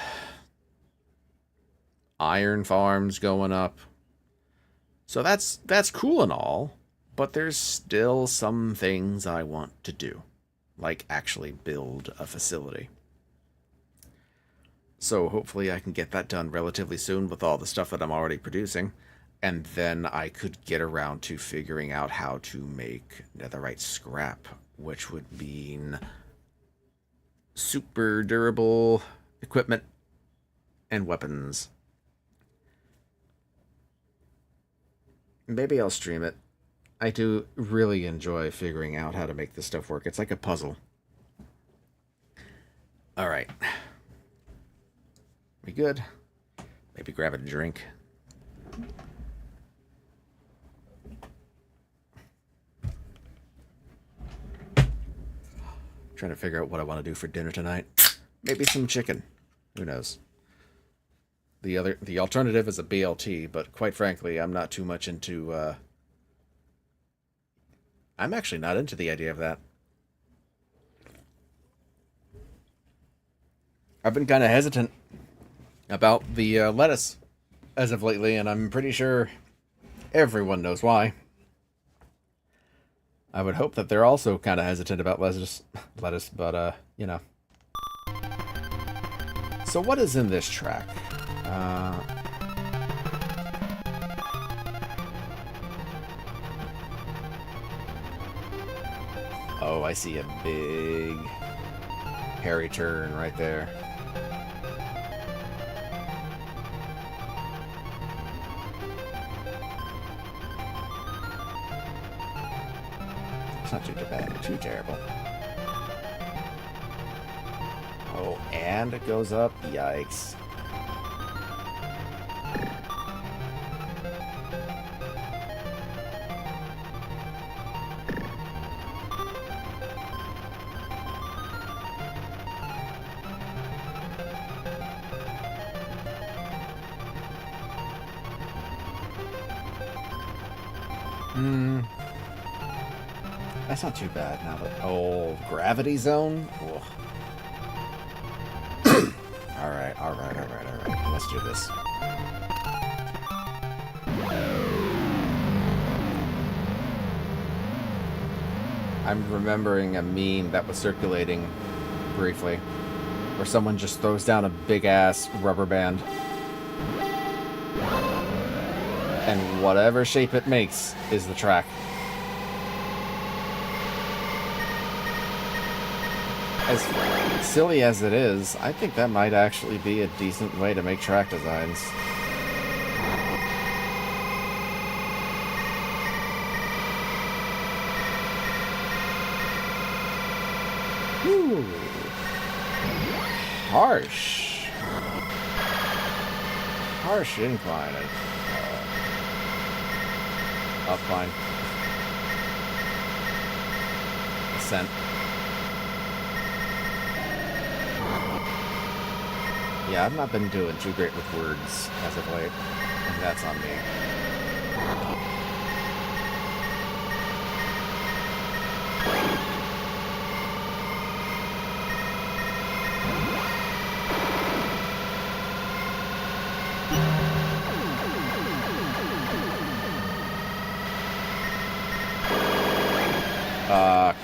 farms going up. So that's cool and all, but there's still some things I want to do, like actually build a facility. So hopefully I can get that done relatively soon with all the stuff that I'm already producing. And then I could get around to figuring out how to make netherite scrap, which would mean super durable equipment and weapons. Maybe I'll stream it. I do really enjoy figuring out how to make this stuff work. It's like a puzzle. Alright. We good? Maybe grab a drink. Trying to figure out what I want to do for dinner tonight. Maybe some chicken. Who knows? The alternative is a BLT, but quite frankly, I'm not too much into I'm actually not into the idea of that. I've been kind of hesitant about the lettuce as of lately, and I'm pretty sure everyone knows why. I would hope that they're also kind of hesitant about lettuce, but, So what is in this track? Oh, I see a big hairy turn right there. It's not too bad, too terrible. Oh, and it goes up. Yikes. That's not too bad now, but oh, gravity zone? Alright. Let's do this. I'm remembering a meme that was circulating briefly, where someone just throws down a big-ass rubber band, and whatever shape it makes is the track. As silly as it is, I think that might actually be a decent way to make track designs. Ooh. Harsh. Harsh incline. Upline. Ascent. Yeah, I've not been doing too great with words as of late, and that's on me. Fuck.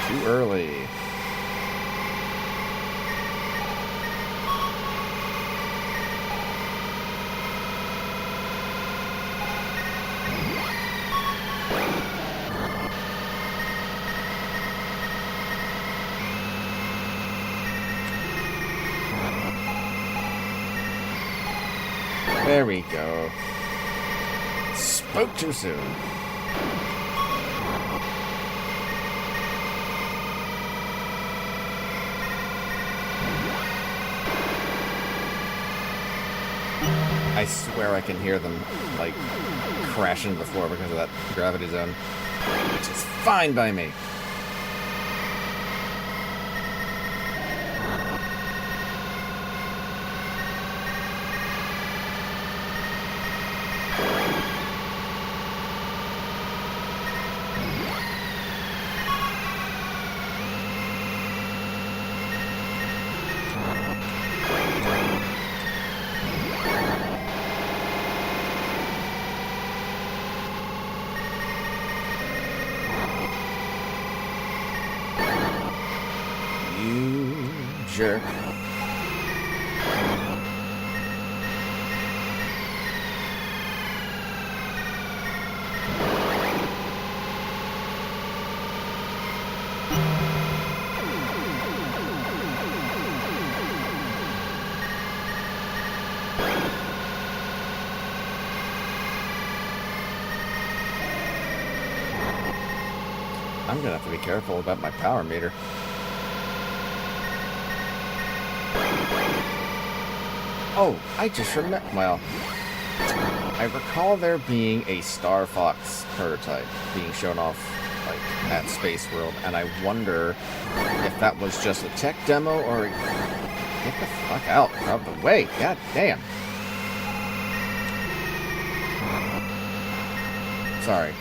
Too early. There we go. Spoke too soon. I swear I can hear them, like, crash into the floor because of that gravity zone. Which is fine by me. Jerk. I'm gonna have to be careful about my power meter. Oh, I just remember. Well, I recall there being a Star Fox prototype being shown off, like, at Space World, and I wonder if that was just a tech demo or. Get the fuck out of the way! God damn! Sorry.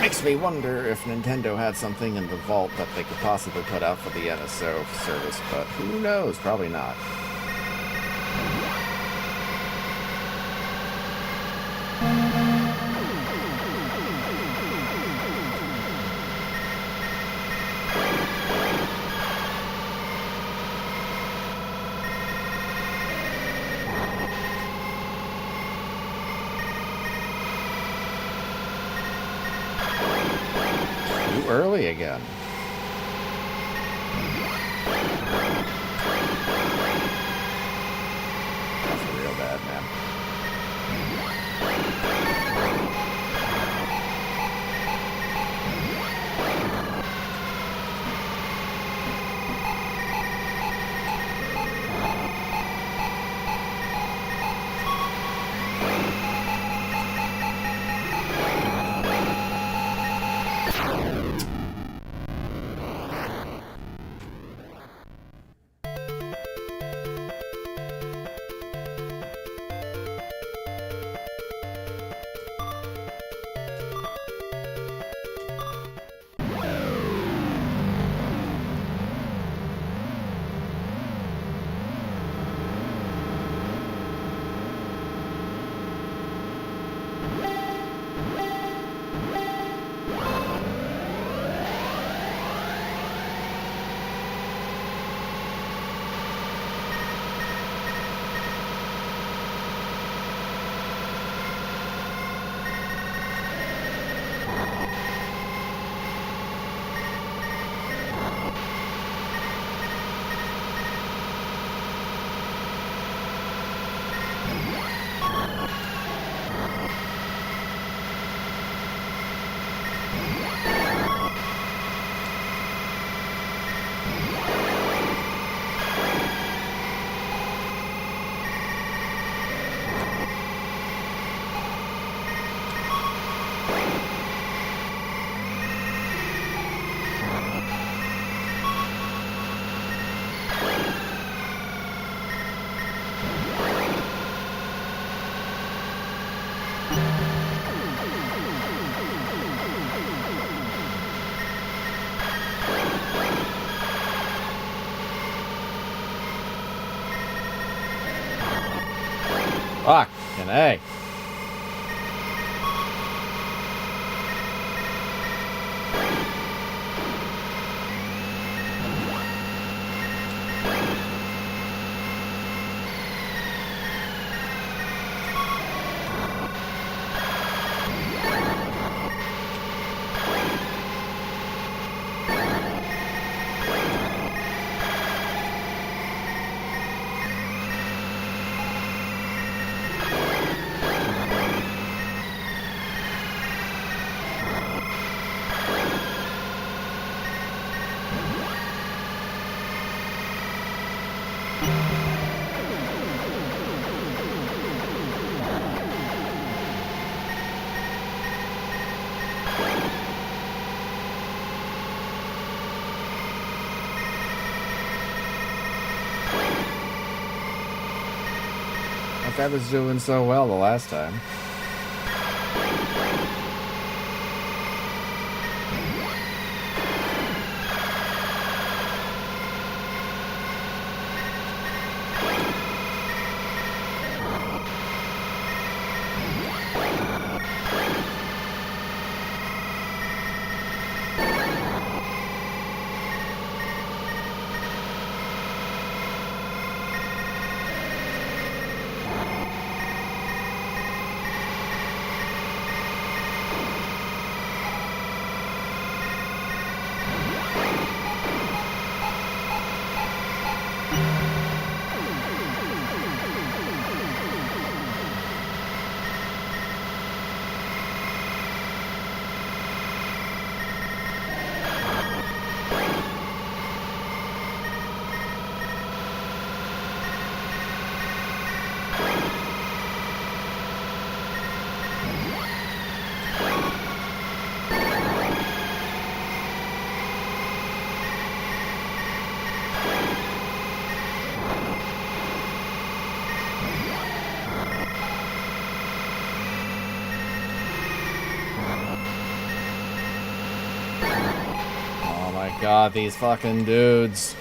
Makes me wonder if Nintendo had something in the vault that they could possibly put out for the NSO service, but who knows? Probably not. Too early again. That's real bad, man. Fucking A. I was doing so well the last time. God, these fucking dudes.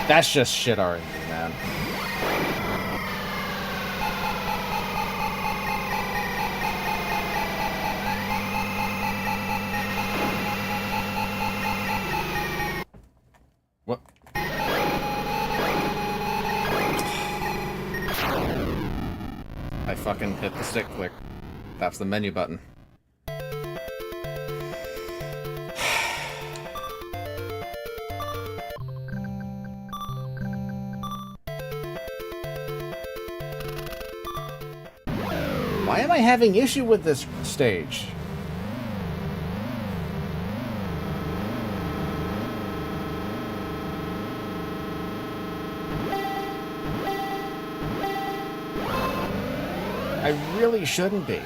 That's just shit RNG, man. What? I fucking hit the stick click. That's the menu button. Why am I having issue with this stage? I really shouldn't be.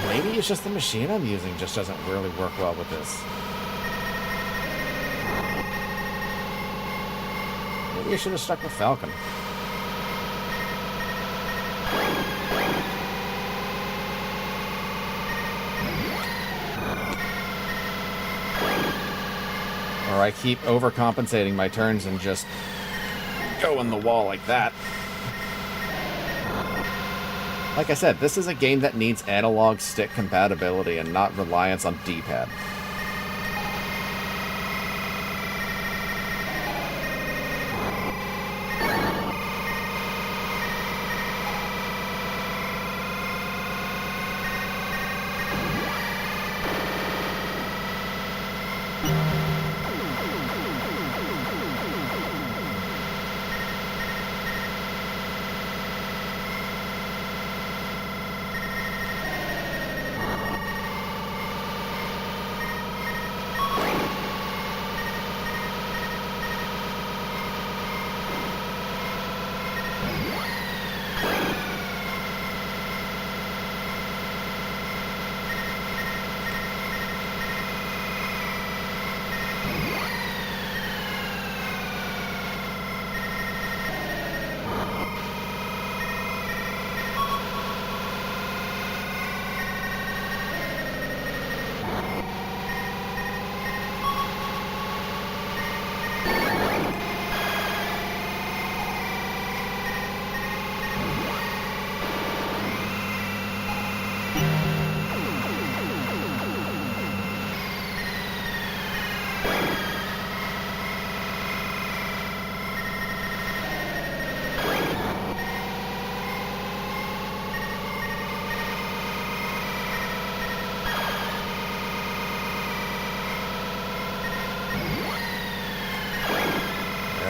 Maybe it's just the machine I'm using just doesn't really work well with this. Maybe I should have stuck with Falcon. Or I keep overcompensating my turns and just go in the wall like that. Like I said, this is a game that needs analog stick compatibility and not reliance on D-pad.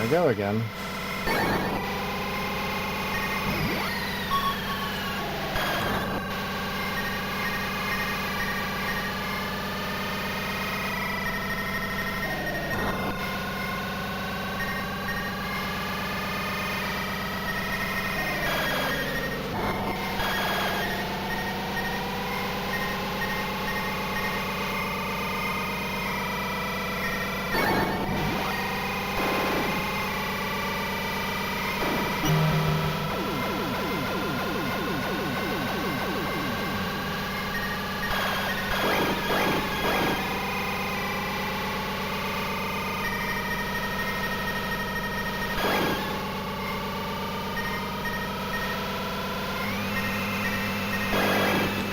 I go again.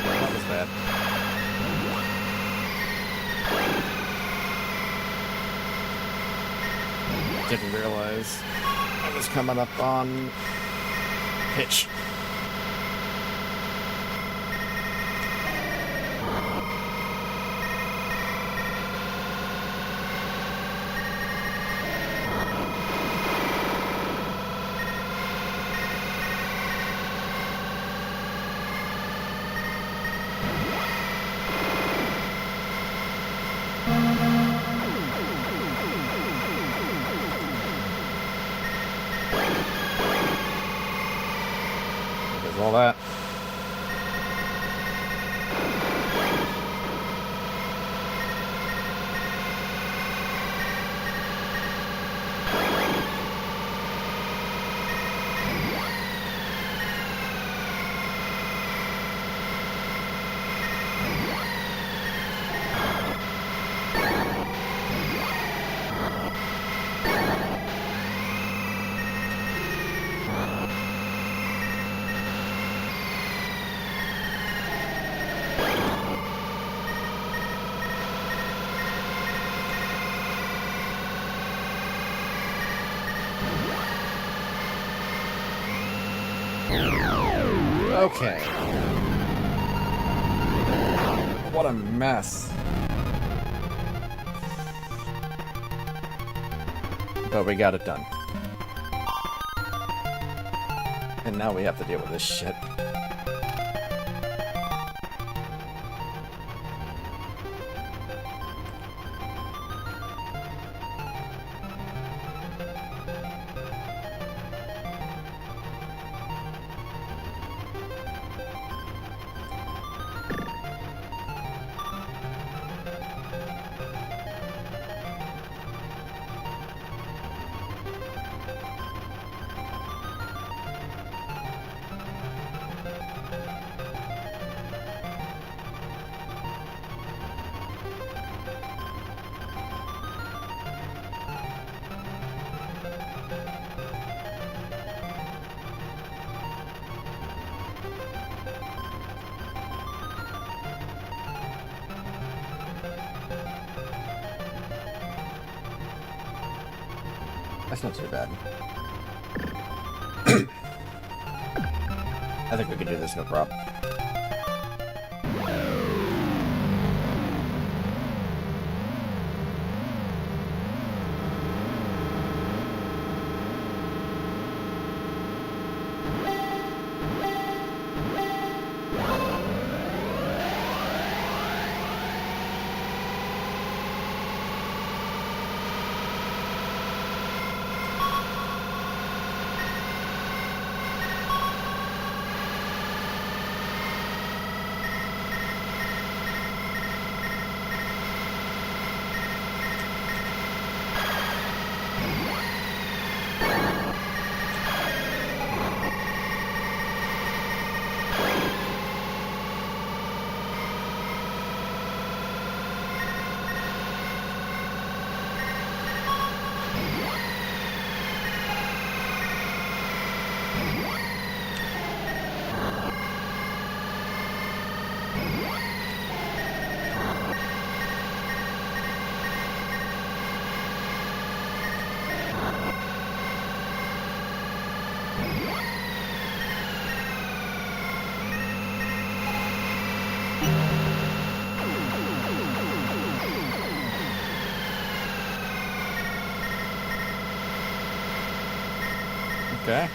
That was bad. Didn't realize I was coming up on pitch. There's all that. Okay. What a mess. But we got it done. And now we have to deal with this shit. That's not too bad. I think we can do this, no problem. Okay.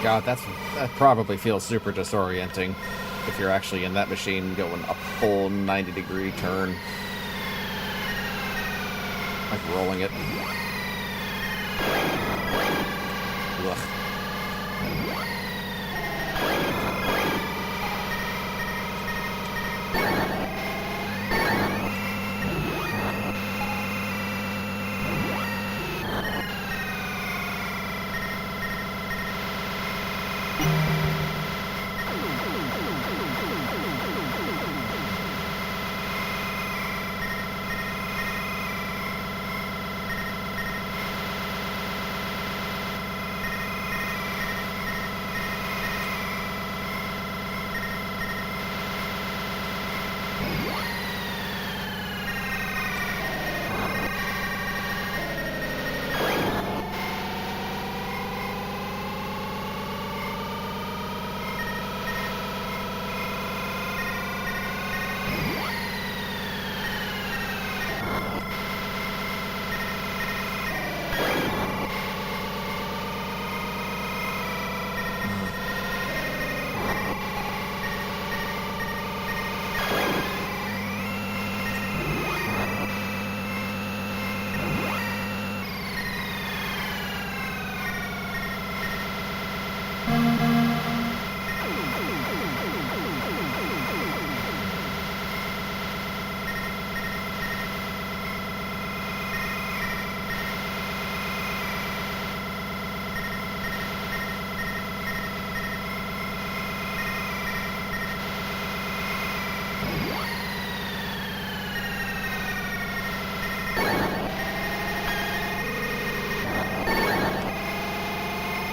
God, that probably feels super disorienting if you're actually in that machine going a full 90-degree turn. Like rolling it. Ugh.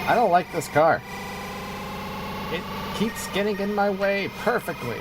I don't like this car. It keeps getting in my way perfectly.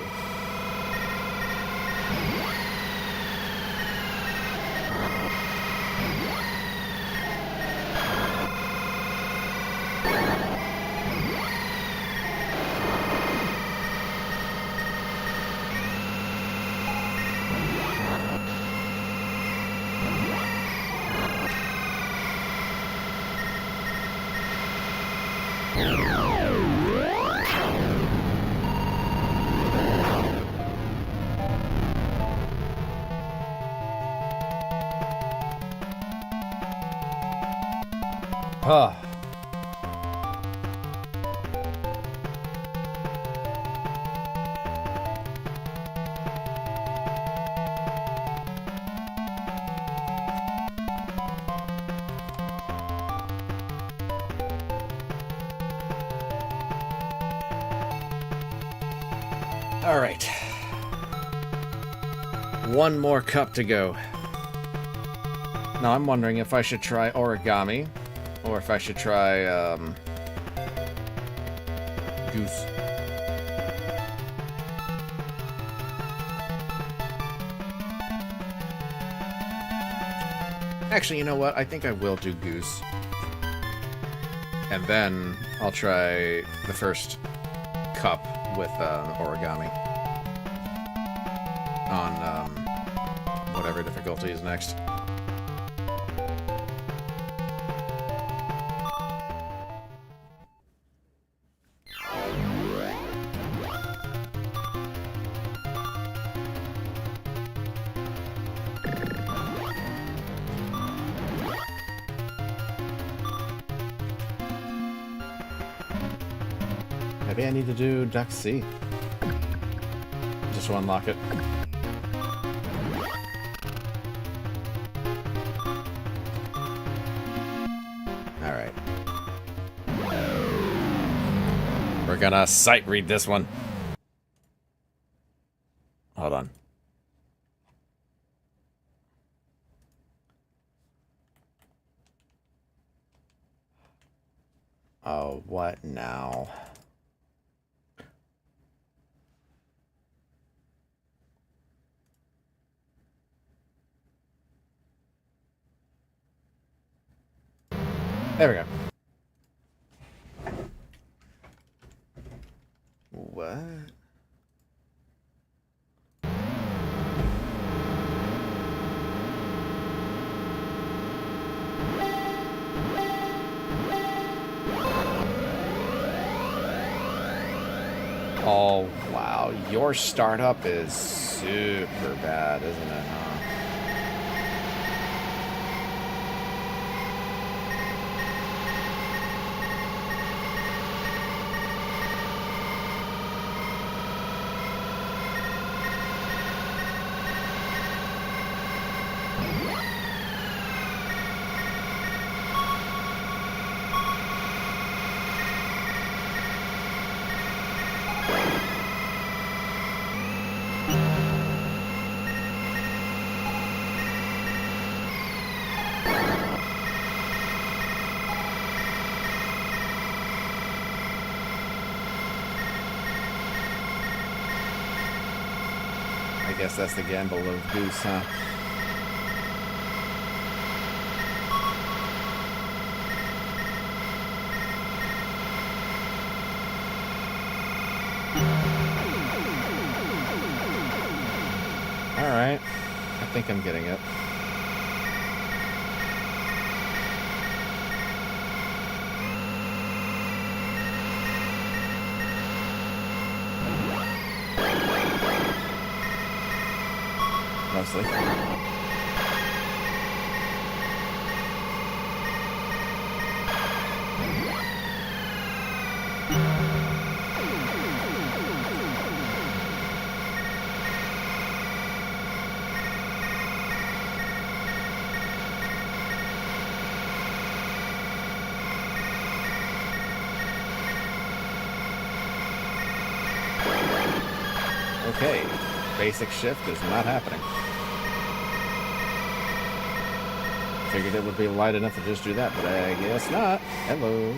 Huh. All right. One more cup to go. Now I'm wondering if I should try origami or if I should try goose. Actually, you know what? I think I will do goose. And then I'll try the first cup with origami on whatever difficulty is next. maybe I need to do Duck C. Just to unlock it. Alright. We're gonna sight read this one. Hold on. Oh, what now? There we go. What? Oh, wow. Your startup is super bad, isn't it, huh? I guess that's the gamble of Goose, huh? Alright. I think I'm getting it. Mostly. Okay. Basic shift is not happening. Figured it would be light enough to just do that, but I guess not. Hello.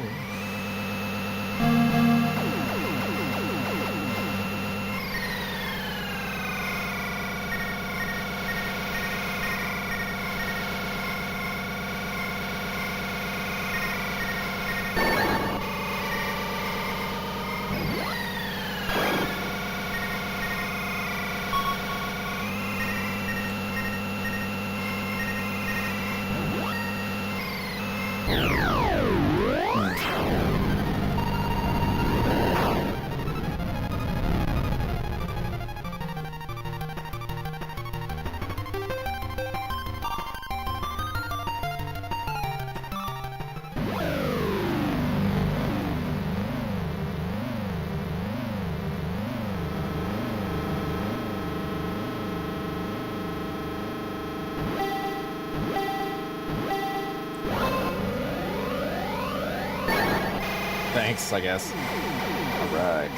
Thanks, I guess. All right.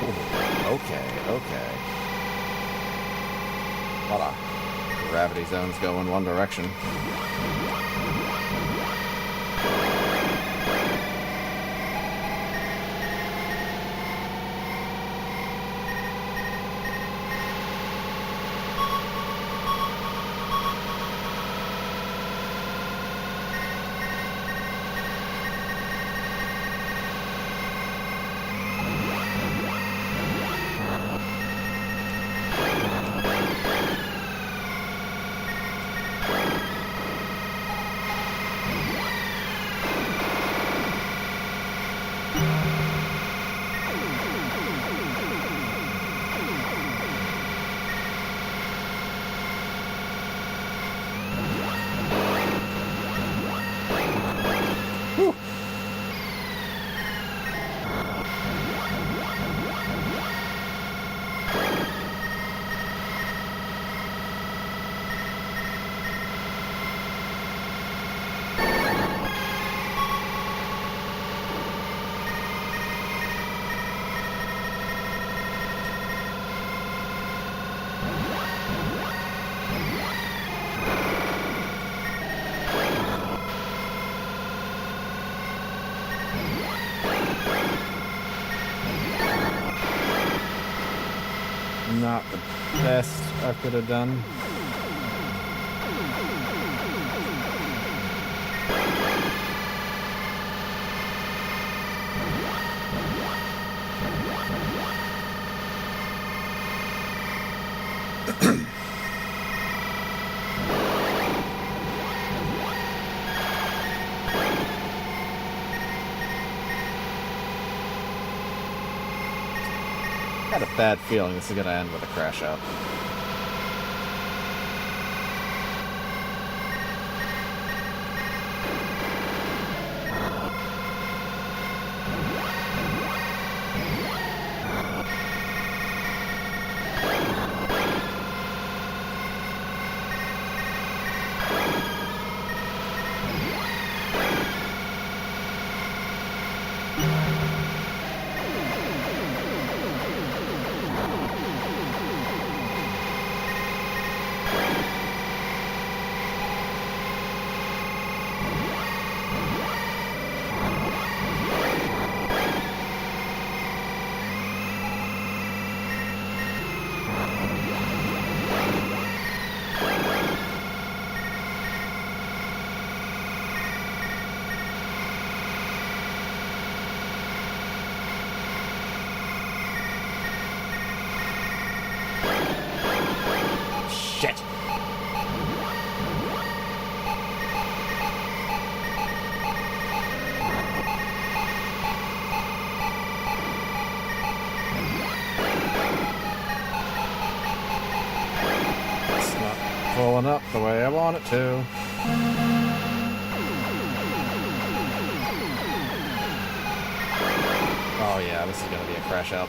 Ooh, okay. A lot of gravity zones go in one direction. not the best I could have done. I had a bad feeling this is going to end with a crash out. Shit. It's not pulling up the way I want it to. Oh yeah, this is gonna be a crash out.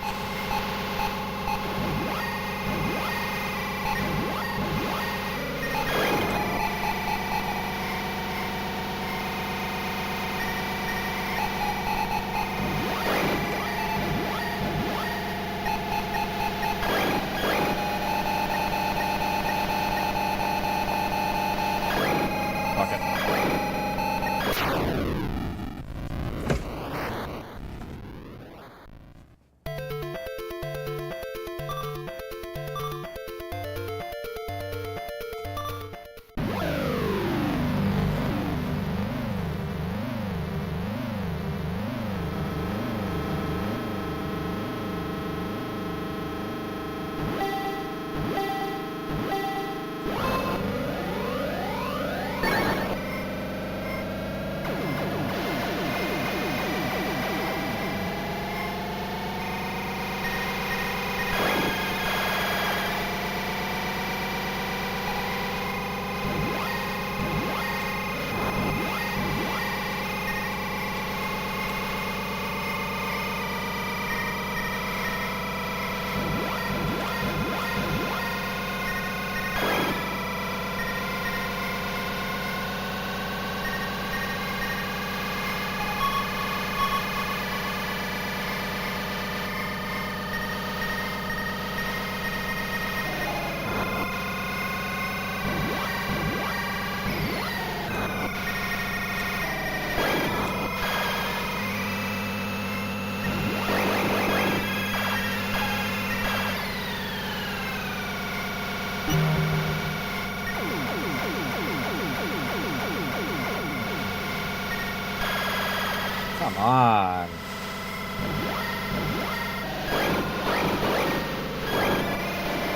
Come on.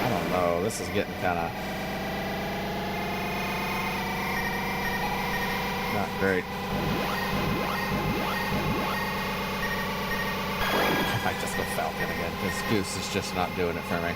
I don't know. This is getting kind of not great. I might just go Falcon again because Goose is just not doing it for me.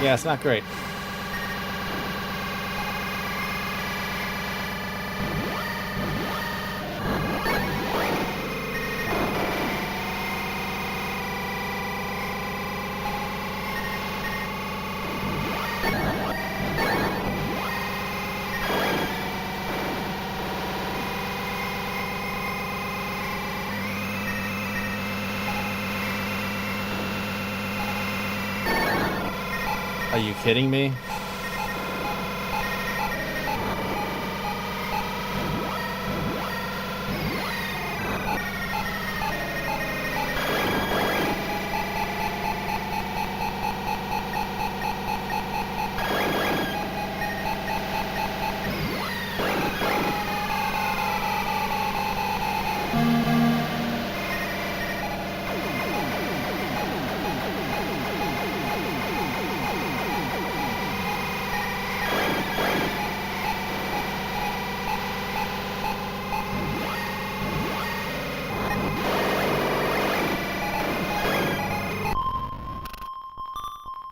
Yeah, it's not great. Are you kidding me?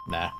Nah.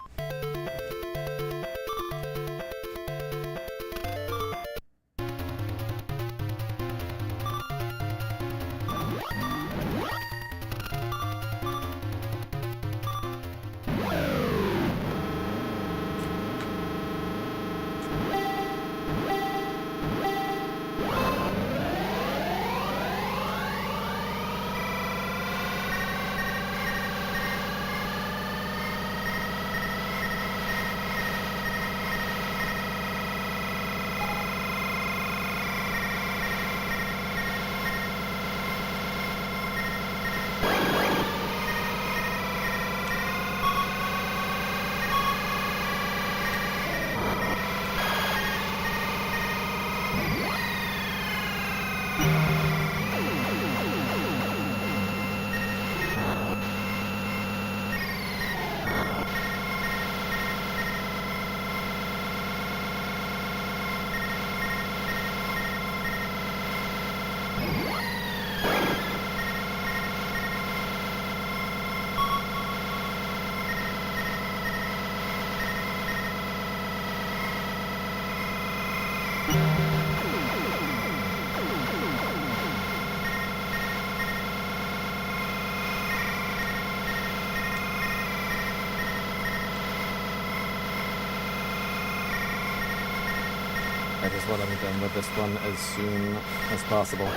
I just want to be done with this one as soon as possible.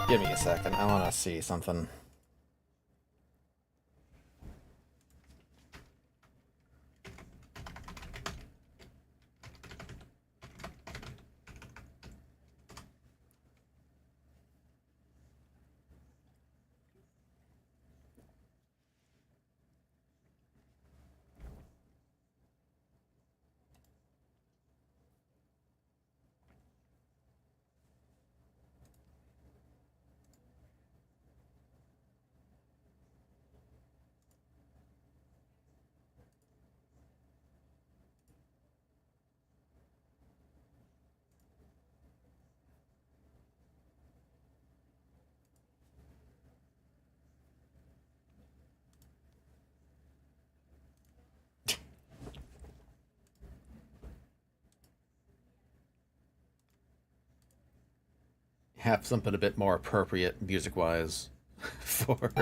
Give me a second. I want to see something. have something a bit more appropriate music-wise for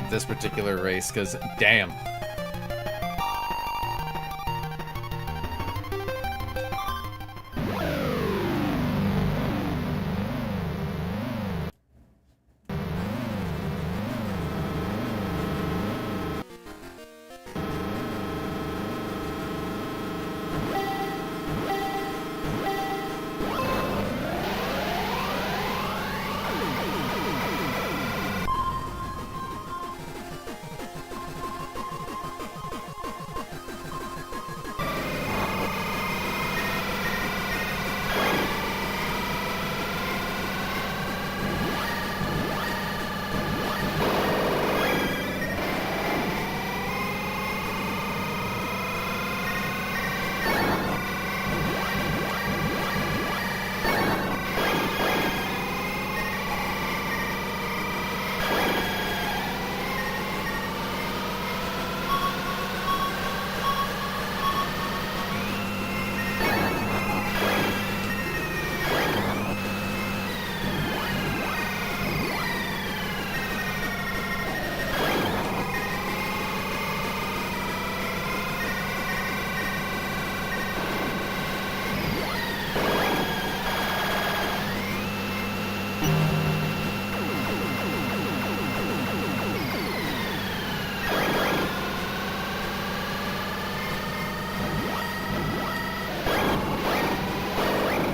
this particular race, because damn.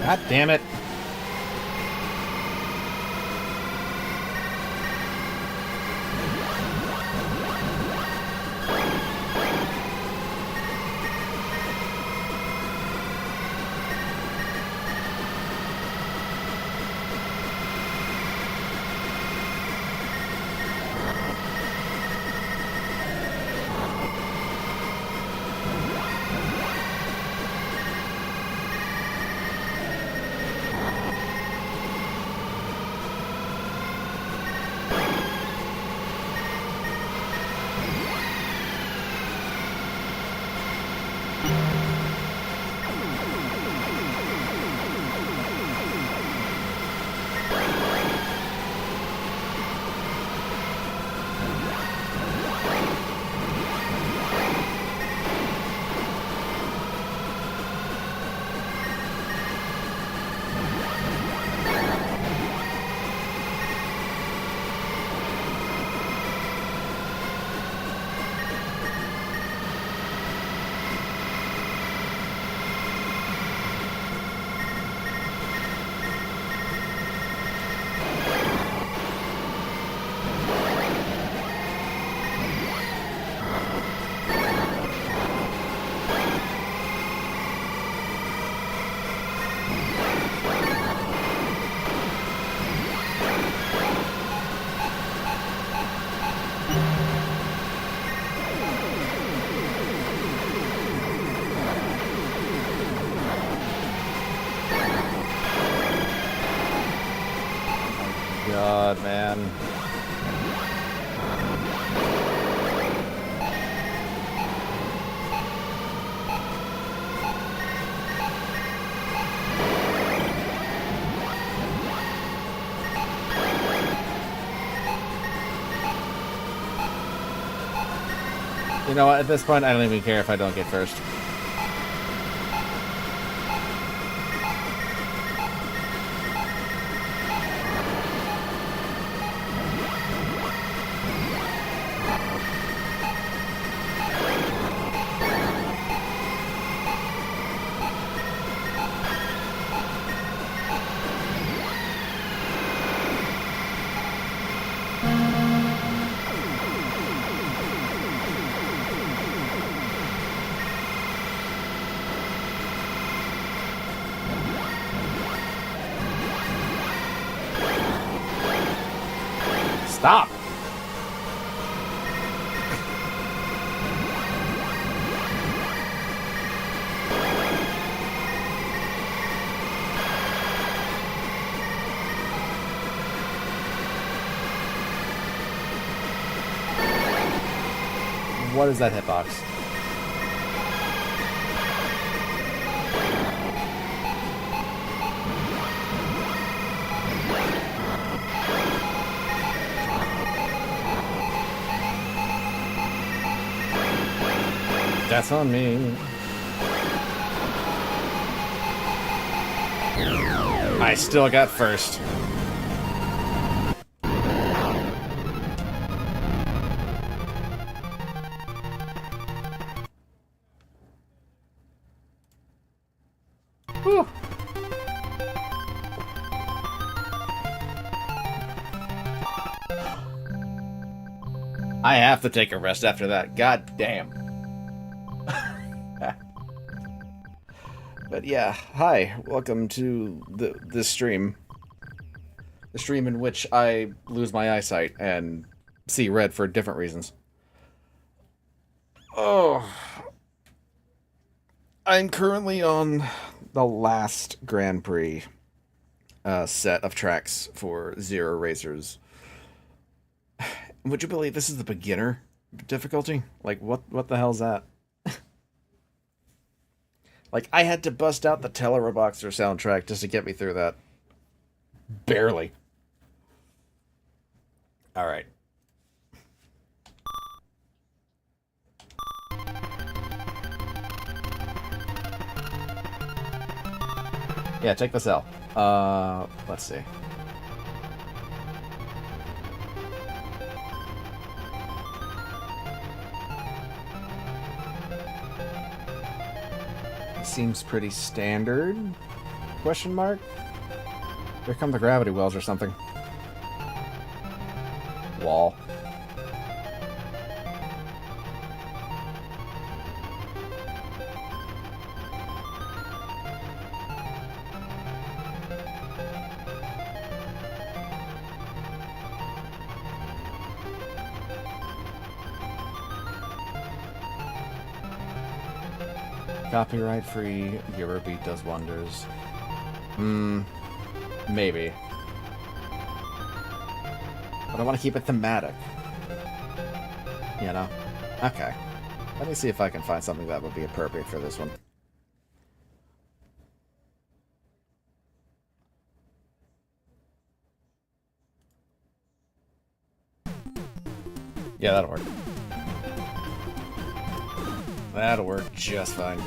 God damn it. God, man. You know what, at this point, I don't even care if I don't get first. Stop! What is that hitbox? That's on me. I still got first. Whew. I have to take a rest after that. God damn. But yeah, hi. Welcome to this stream. The stream in which I lose my eyesight and see red for different reasons. Oh. I'm currently on the last Grand Prix set of tracks for Zero Racers. Would you believe this is the beginner difficulty? Like, what the hell's that? Like, I had to bust out the Teleroboxer soundtrack just to get me through that. Barely. Alright. Yeah, check this out. Let's see. Seems pretty standard? Question mark? Here come the gravity wells or something. Wall. Copyright free, Eurobeat does wonders. Maybe. But I want to keep it thematic. You know? Okay. Let me see if I can find something that would be appropriate for this one. Yeah, that'll work. That'll work just fine.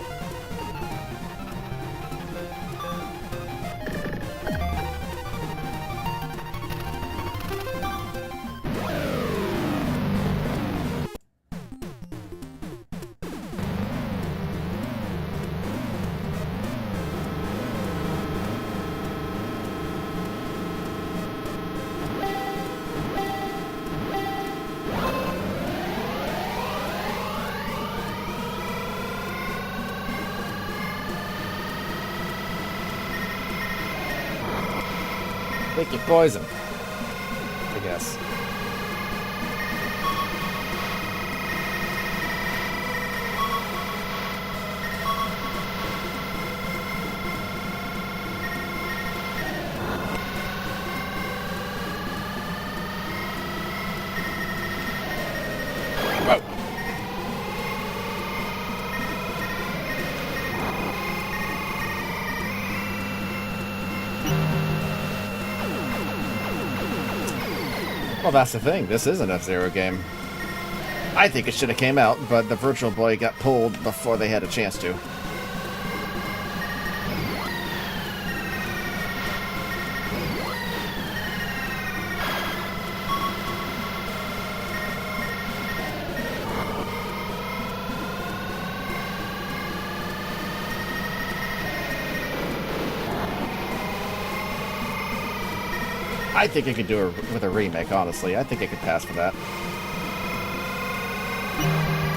Liquid poison, I guess. Whoa. Well, that's the thing. This is an F-Zero game. I think it should have came out, but the Virtual Boy got pulled before they had a chance to. I think it could do it with a remake, honestly. I think it could pass for that.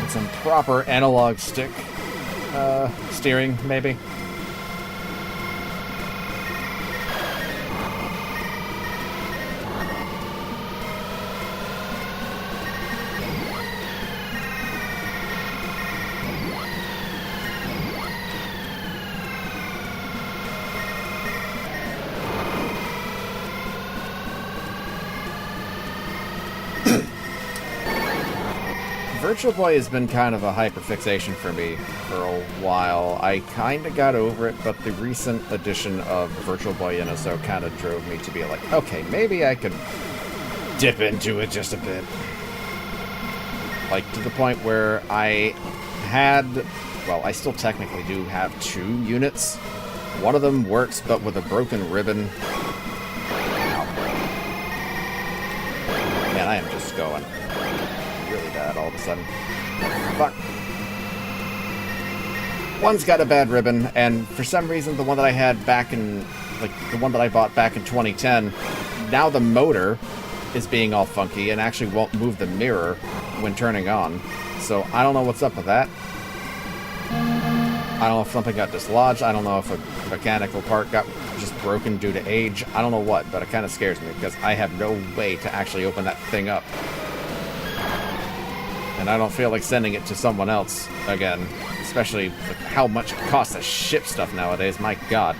And some proper analog stick steering, maybe. Virtual Boy has been kind of a hyperfixation for me for a while. I kind of got over it, but the recent addition of Virtual Boy NSO kind of drove me to be like, okay, maybe I could dip into it just a bit. Like, to the point where I had, well, I still technically do have 2 units. One of them works, but with a broken ribbon. Ow. Man, I am just going really bad all of a sudden. Fuck. One's got a bad ribbon, and for some reason, the one that I had back in, like, the one that I bought back in 2010, now the motor is being all funky and actually won't move the mirror when turning on. So I don't know what's up with that. I don't know if something got dislodged. I don't know if a mechanical part got just broken due to age. I don't know what, but it kind of scares me because I have no way to actually open that thing up. And I don't feel like sending it to someone else again, especially with how much it costs to ship stuff nowadays. My God.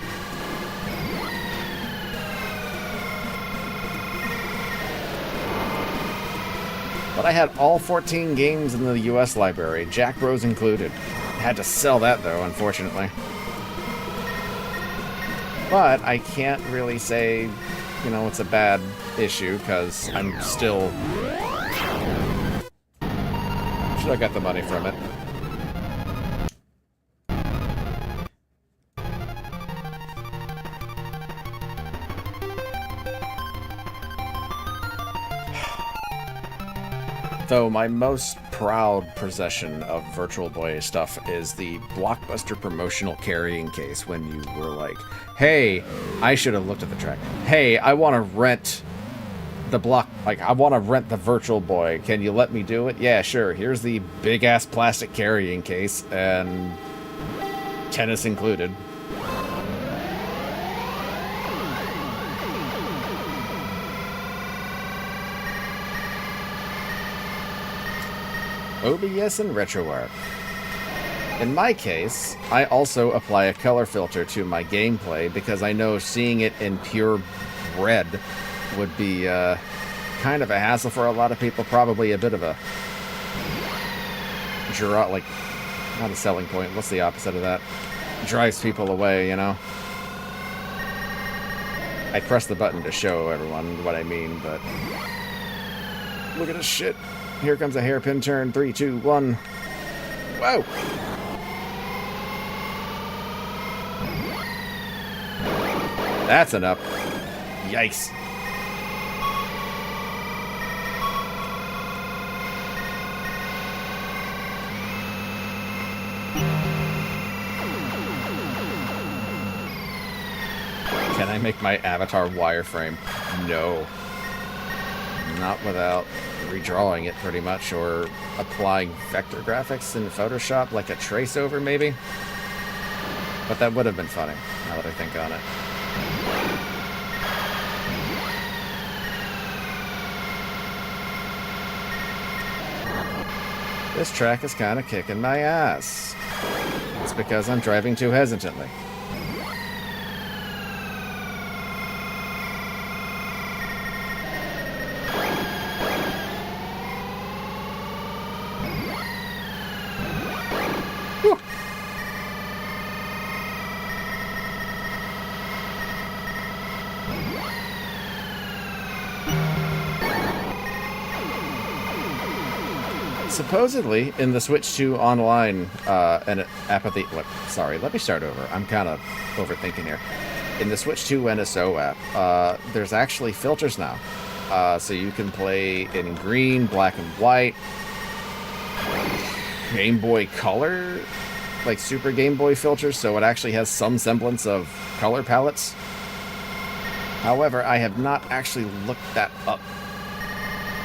But I had all 14 games in the US library, Jack Bros included. Had to sell that, though, unfortunately. But I can't really say, you know, it's a bad issue, because I'm still... Should have got the money from it. Though my most proud possession of Virtual Boy stuff is the Blockbuster promotional carrying case when you were like, hey, I should have looked at the track. Hey, I want to rent the I want to rent the Virtual Boy. Can you let me do it? Yeah, sure. Here's the big-ass plastic carrying case, and tennis included. OBS and RetroArch. In my case, I also apply a color filter to my gameplay because I know seeing it in pure red would be kind of a hassle for a lot of people. Probably a bit of a like, not a selling point. What's the opposite of that? Drives people away, you know? I press the button to show everyone what I mean, but look at this shit. Here comes a hairpin turn. 3, 2, 1. Whoa! That's enough. Yikes. Can I make my avatar wireframe? No. Not without redrawing it pretty much, or applying vector graphics in Photoshop, like a trace over maybe. But that would have been funny, now that I think on it. This track is kind of kicking my ass. It's because I'm driving too hesitantly. Supposedly, in the Switch 2 online and apathy... Sorry, let me start over. I'm kind of overthinking here. In the Switch 2 NSO app, there's actually filters now. So you can play in green, black and white, Game Boy Color, like Super Game Boy filters, so it actually has some semblance of color palettes. However, I have not actually looked that up.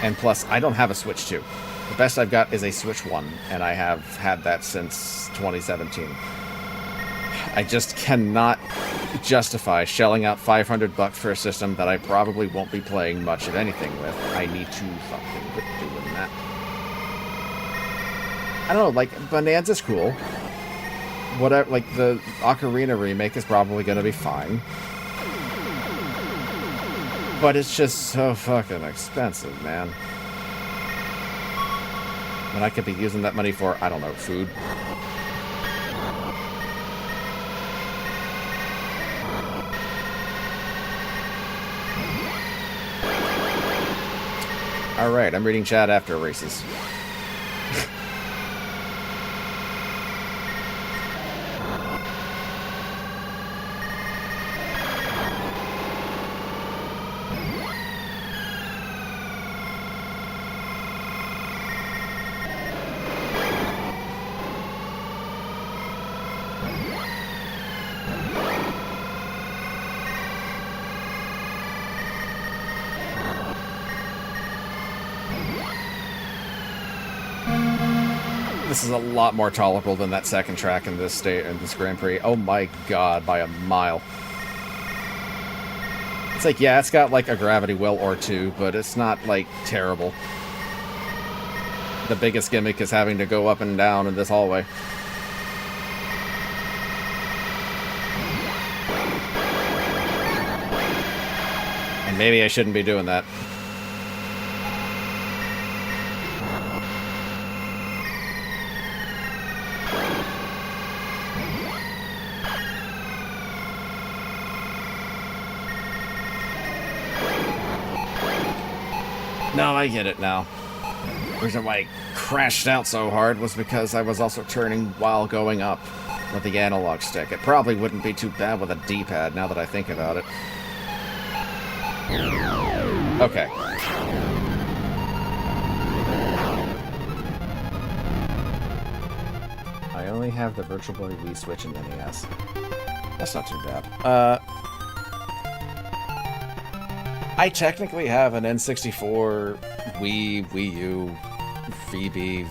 And plus, I don't have a Switch 2. The best I've got is a Switch 1, and I have had that since 2017. I just cannot justify shelling out $500 for a system that I probably won't be playing much of anything with. I need to fucking quit doing that. I don't know, like, Bonanza's cool. Whatever, like, the Ocarina remake is probably gonna be fine. But it's just so fucking expensive, man. When I could be using that money for, I don't know, food. Alright, I'm reading chat after races. this is a lot more tolerable than that second track in this Grand Prix. Oh my god, by a mile. It's like, yeah, it's got like a gravity well or two, but it's not like terrible. The biggest gimmick is having to go up and down in this hallway. And maybe I shouldn't be doing that. No, I get it now. The reason why I crashed out so hard was because I was also turning while going up with the analog stick. It probably wouldn't be too bad with a D-pad now that I think about it. Okay. I only have the Virtual Boy Wii Switch and NES. That's not too bad. I technically have an N64, Wii U, VB.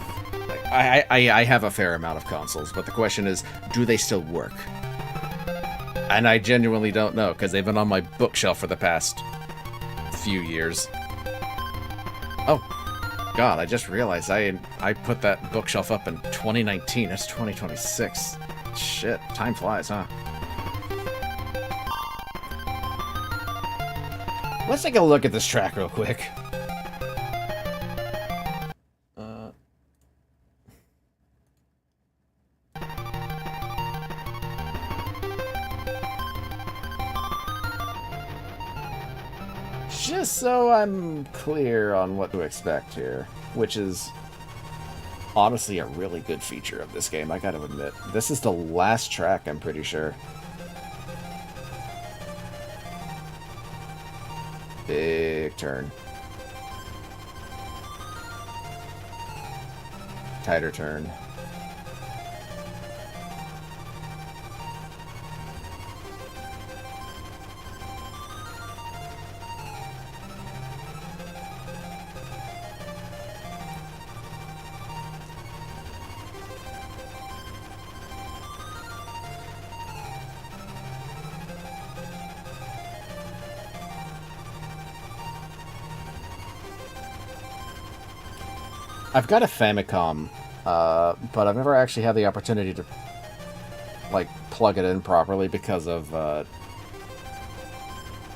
I have a fair amount of consoles, but the question is, do they still work? And I genuinely don't know, because they've been on my bookshelf for the past few years. Oh, God, I just realized I put that bookshelf up in 2019. It's 2026. Shit, time flies, huh? Let's take a look at this track real quick. Just so I'm clear on what to expect here, which is honestly a really good feature of this game, I gotta admit. This is the last track, I'm pretty sure. Big turn. Tighter turn. I've got a Famicom, but I've never actually had the opportunity to, like, plug it in properly because of,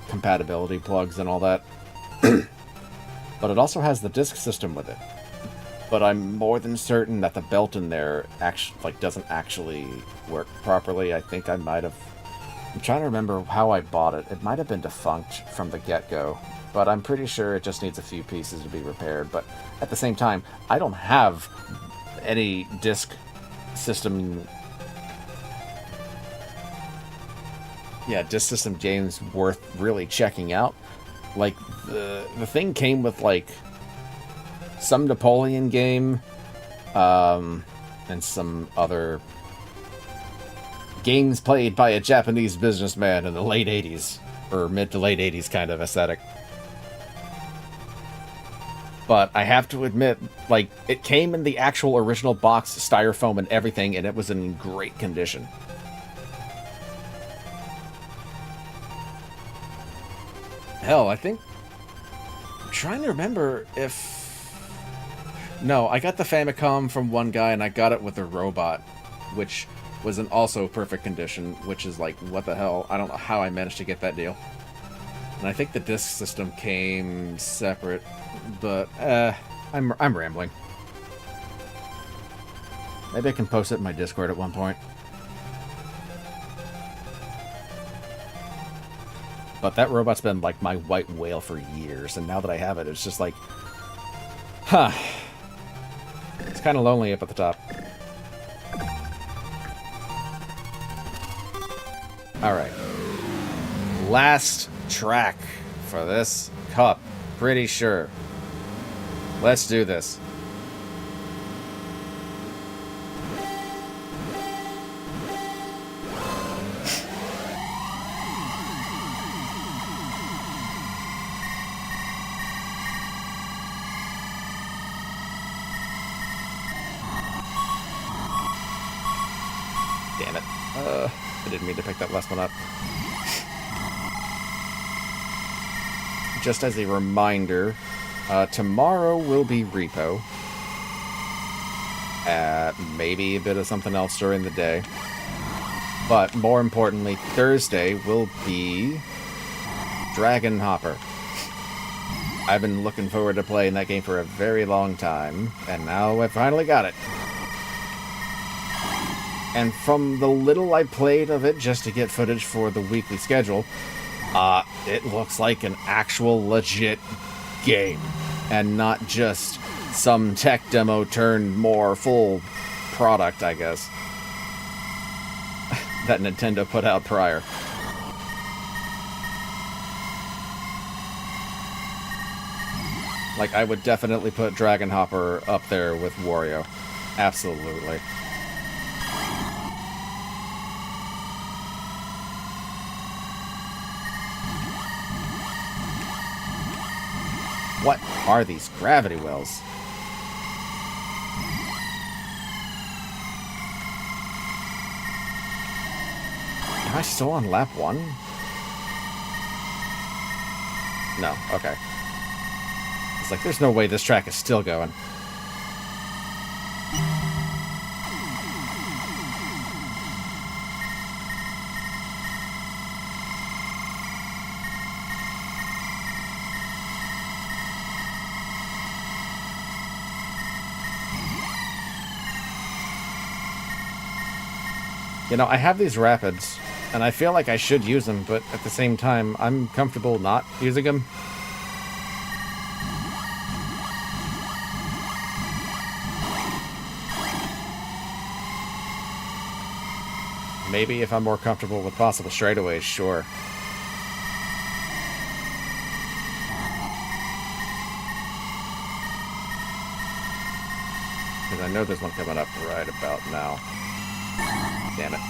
compatibility plugs and all that. But it also has the disk system with it. But I'm more than certain that the belt in there doesn't actually work properly. I think I might have... I'm trying to remember how I bought it. It might have been defunct from the get-go. But I'm pretty sure it just needs a few pieces to be repaired. But at the same time, I don't have any disk system... Yeah, disk system games worth really checking out. Like, the thing came with, like, some Napoleon game, and some other games played by a Japanese businessman in the late 80s, or mid to late 80s kind of aesthetic. But I have to admit, like, it came in the actual original box, styrofoam and everything, and it was in great condition. Hell, I think... I'm trying to remember if... No, I got the Famicom from one guy, and I got it with a robot, which was in also perfect condition, which is like, what the hell? I don't know how I managed to get that deal. And I think the disc system came separate, but, I'm rambling. Maybe I can post it in my Discord at one point. But that robot's been, like, my white whale for years, and now that I have it, it's just like... Huh. It's kind of lonely up at the top. Alright. Last track for this cup. Pretty sure. Let's do this. Damn it. I didn't mean to pick that last one up. Just as a reminder, tomorrow will be repo. Maybe a bit of something else during the day. But more importantly, Thursday will be Dragon Hopper. I've been looking forward to playing that game for a very long time, and now I finally got it. And from the little I played of it just to get footage for the weekly schedule, it looks like an actual legit game, and not just some tech demo turned more full product, I guess, that Nintendo put out prior. Like, I would definitely put Dragon Hopper up there with Wario. Absolutely. What are these gravity wells? Am I still on lap 1? No, okay. It's like, there's no way this track is still going. You know, I have these rapids, and I feel like I should use them, but at the same time, I'm comfortable not using them. Maybe if I'm more comfortable with possible straightaways, sure. Because I know there's one coming up right about now. Damn it.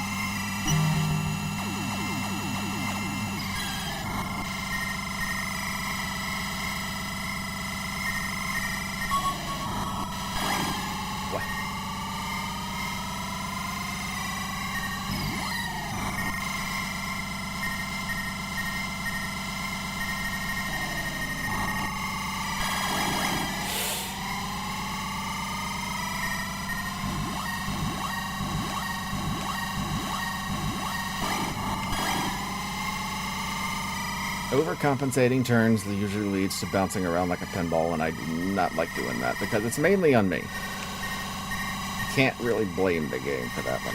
What? Overcompensating turns usually leads to bouncing around like a pinball, and I do not like doing that because it's mainly on me. I can't really blame the game for that one.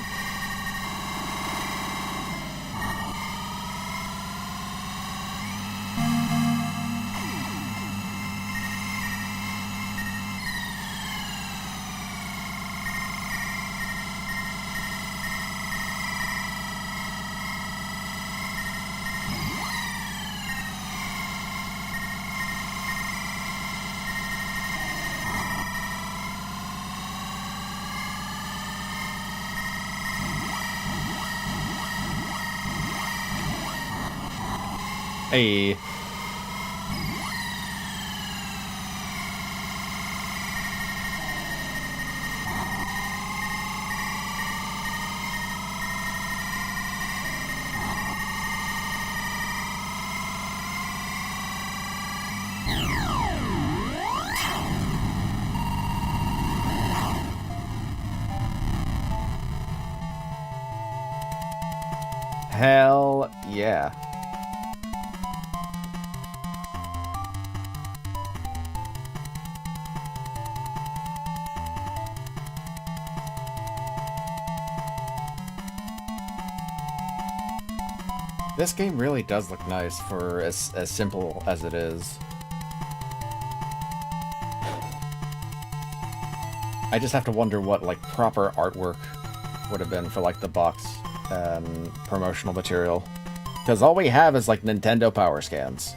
Hey. Hell yeah. This game really does look nice for as simple as it is. I just have to wonder what, like, proper artwork would have been for, like, the box and promotional material. Because all we have is, like, Nintendo Power Scans.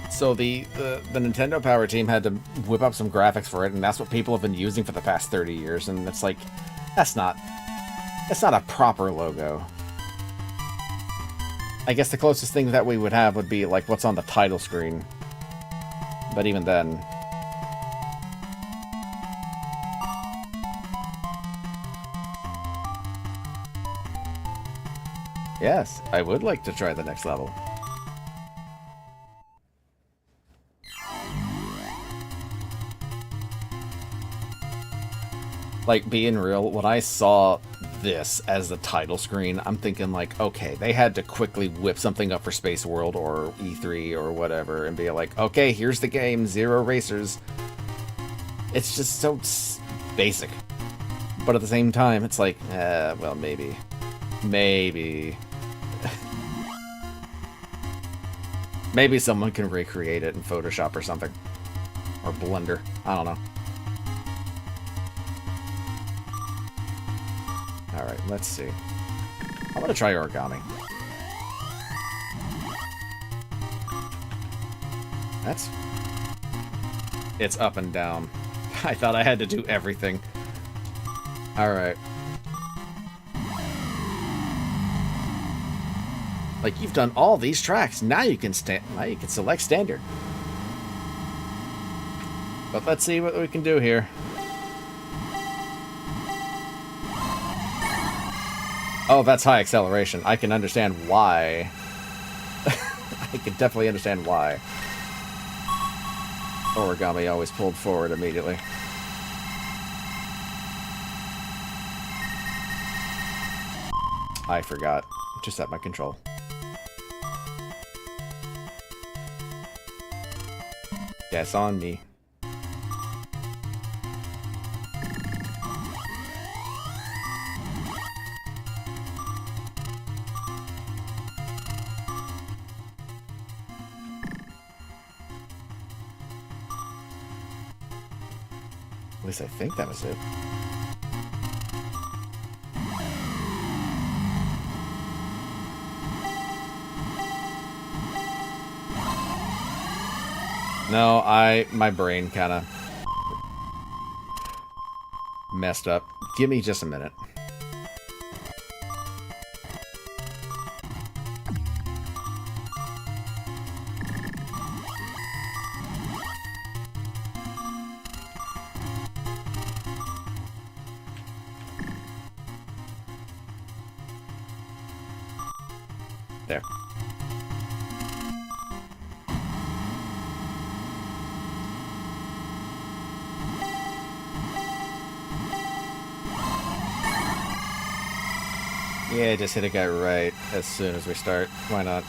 So the Nintendo Power team had to whip up some graphics for it, and that's what people have been using for the past 30 years, and it's like, that's not a proper logo. I guess the closest thing that we would have would be, like, what's on the title screen. But even then... Yes, I would like to try the next level. Like, being real, when I saw this as the title screen, I'm thinking like, okay, they had to quickly whip something up for Space World or E3 or whatever and be like, okay, here's the game, 0 racers. It's just so basic. But at the same time, it's like, well, maybe. Maybe. Maybe someone can recreate it in Photoshop or something. Or Blender. I don't know. Alright, let's see. I'm gonna try origami. That's... It's up and down. I thought I had to do everything. Alright. Like, you've done all these tracks. Now you can select standard. But let's see what we can do here. Oh, that's high acceleration. I can understand why. I can definitely understand why. Origami always pulled forward immediately. I forgot to set my control. That's on me. At least I think that was it. No, my brain kind of messed up. Give me just a minute. There. Yeah, just hit a guy right as soon as we start. Why not?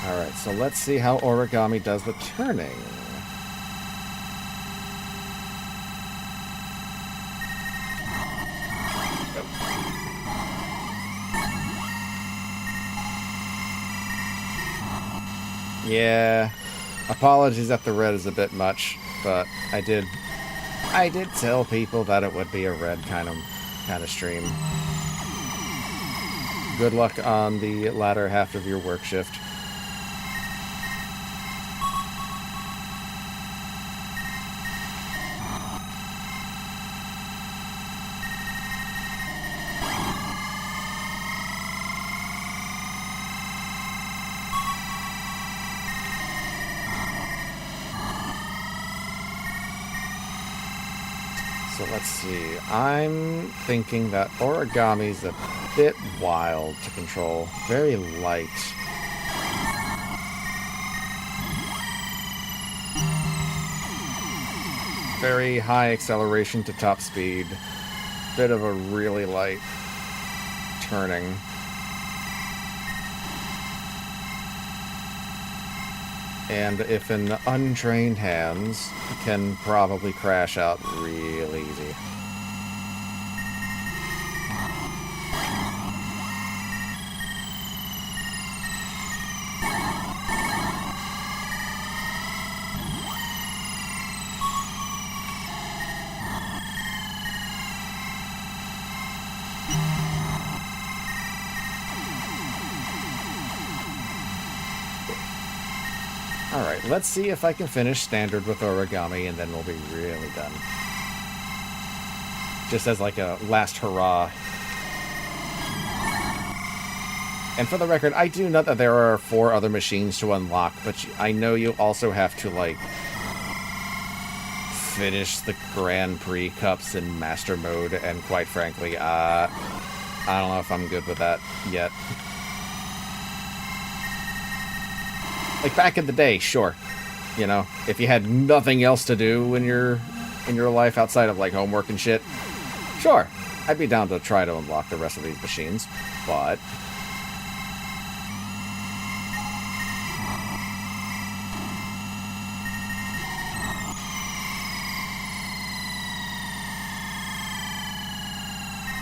Alright, so let's see how origami does the turning. Yeah, apologies if the red is a bit much, but I did tell people that it would be a red kind of stream. Good luck on the latter half of your work shift. So let's see. I'm thinking that origami's a bit wild to control. Very light. Very high acceleration to top speed. Bit of a really light turning. And if in untrained hands, can probably crash out real easy. Alright, let's see if I can finish standard with origami, and then we'll be really done. Just as like a last hurrah. And for the record, I do know that there are 4 other machines to unlock, but I know you also have to, like, finish the Grand Prix Cups in Master Mode, and quite frankly, I don't know if I'm good with that yet. Like, back in the day, sure. You know, if you had nothing else to do in your life outside of, like, homework and shit, sure, I'd be down to try to unlock the rest of these machines, but...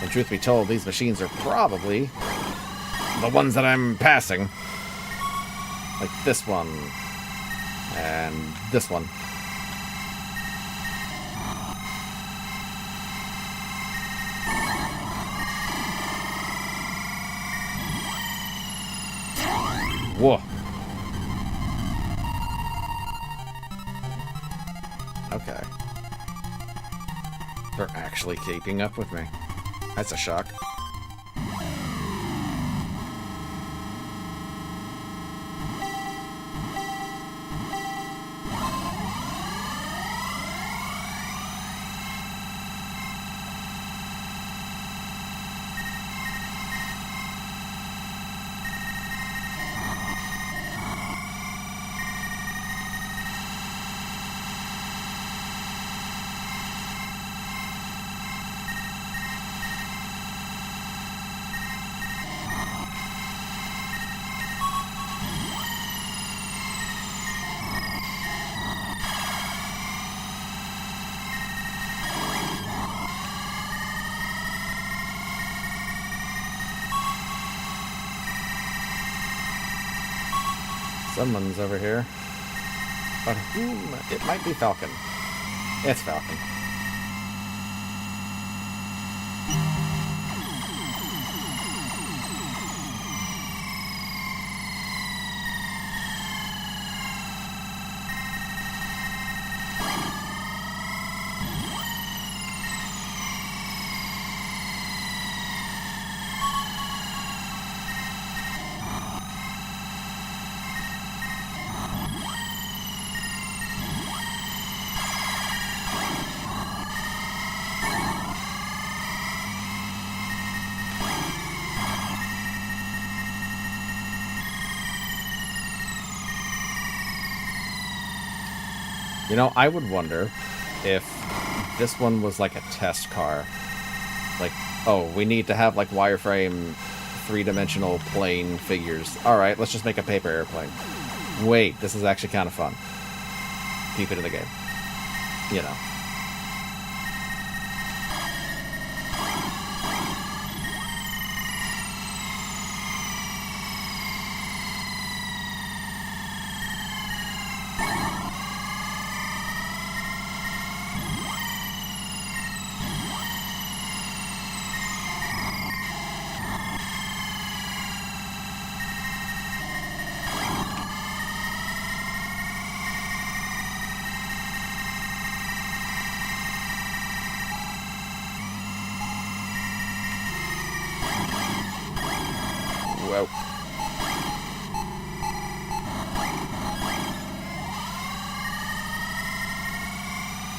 And truth be told, these machines are probably the ones that I'm passing. Like this one. And this one. Whoa. Okay. They're actually keeping up with me. That's a shock. Someone's over here. But whom? It might be Falcon. It's Falcon. You know, I would wonder if this one was like a test car. Like, oh, we need to have like wireframe three-dimensional plane figures. Alright, let's just make a paper airplane. Wait, this is actually kind of fun. Keep it in the game. You know. Whoa.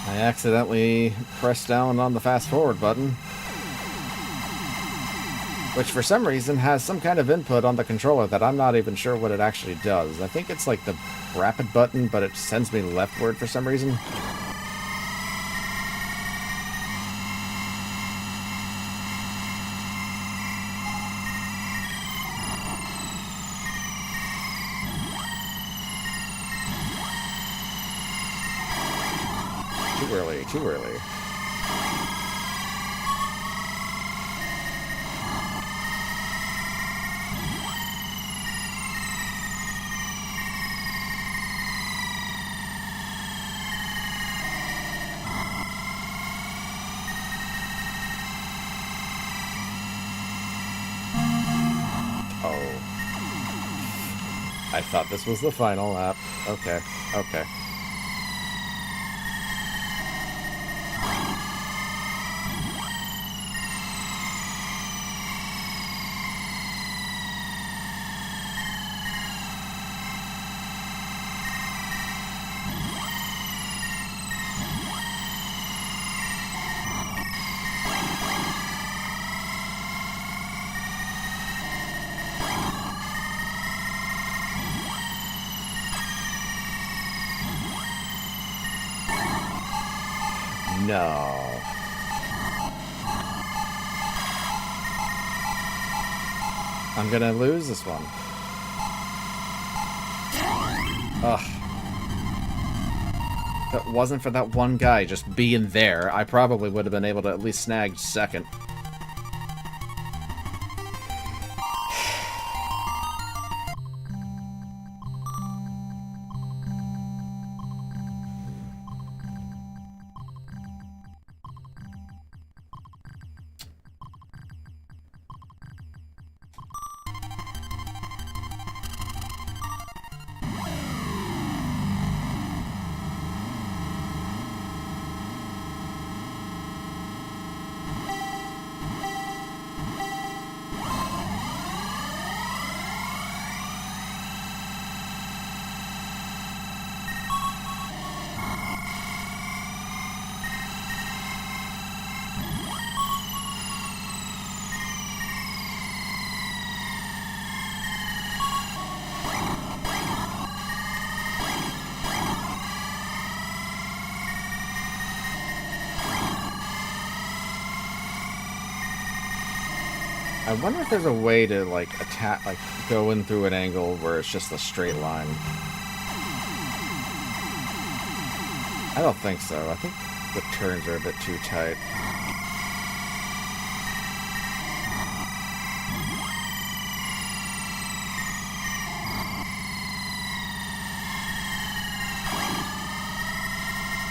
I accidentally pressed down on the fast forward button, which for some reason has some kind of input on the controller that I'm not even sure what it actually does. I think it's like the rapid button, but it sends me leftward for some reason. Too early, too early. Oh. I thought this was the final lap. Okay, okay. No. I'm gonna lose this one. Ugh. If it wasn't for that one guy just being there, I probably would have been able to at least snag second. I wonder if there's a way to, like, attack, like, go in through an angle where it's just a straight line. I don't think so. I think the turns are a bit too tight.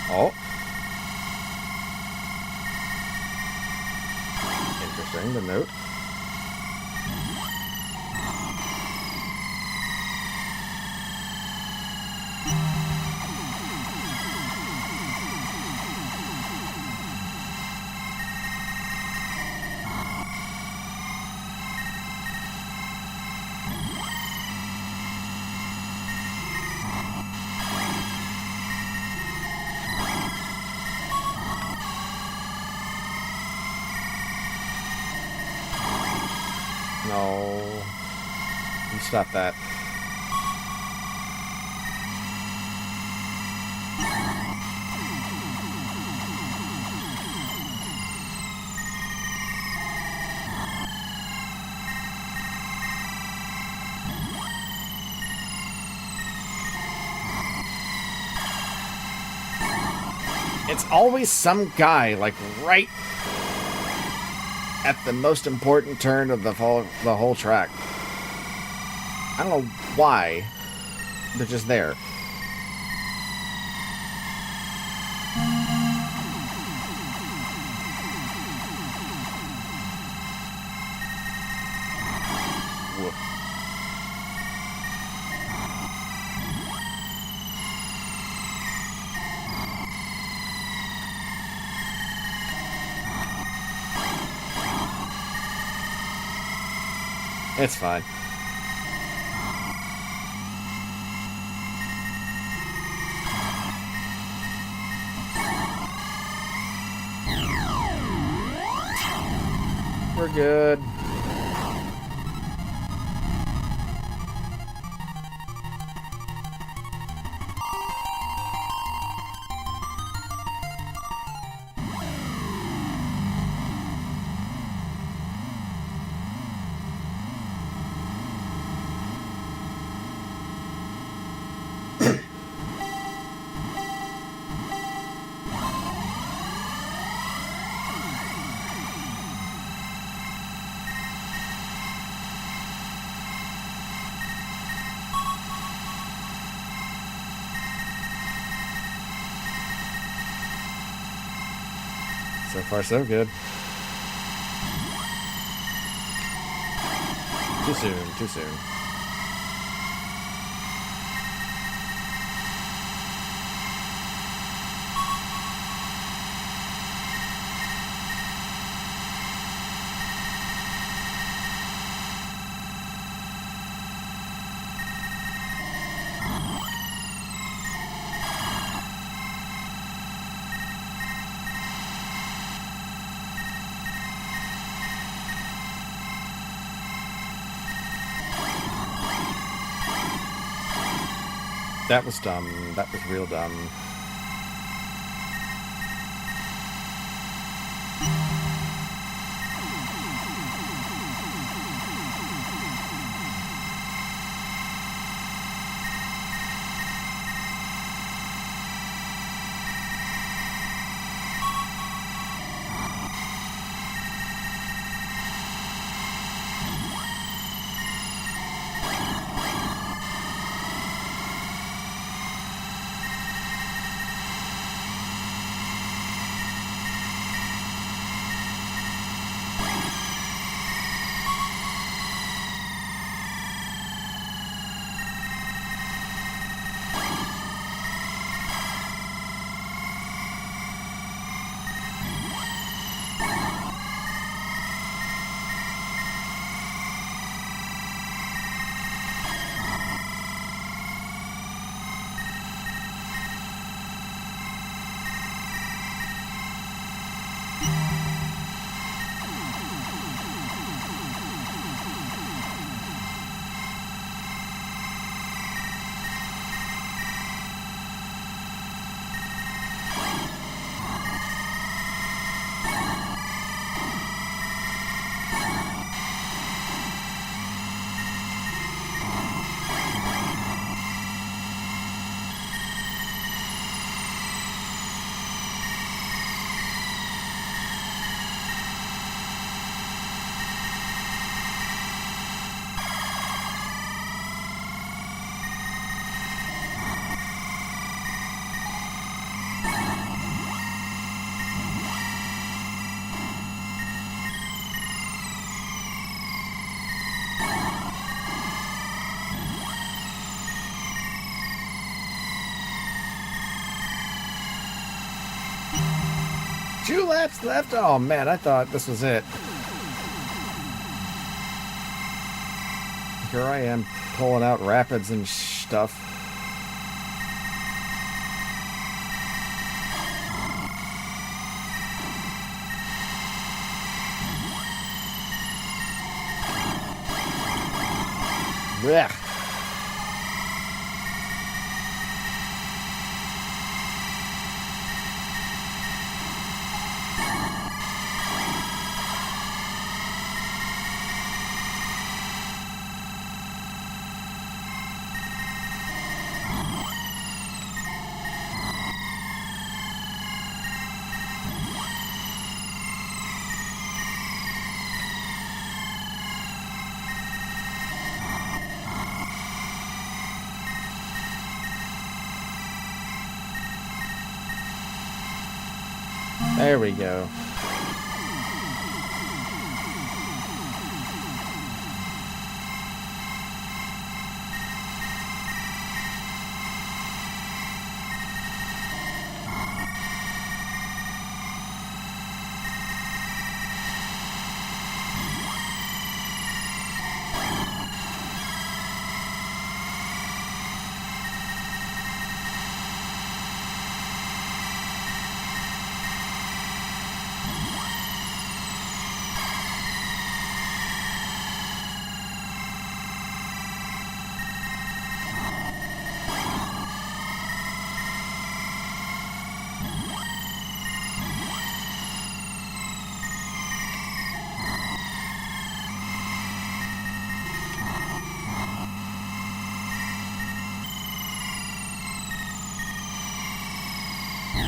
Oh. Interesting, the note. No. You stop that. It's always some guy, like, right at the most important turn of the whole track. I don't know why. They're just there. Whoop. It's fine. We're good. So far, so good. Too soon, too soon. That was dumb. That was real dumb. 2 laps left? Oh man, I thought this was it. Here I am pulling out rapids and stuff. Blech. There we go.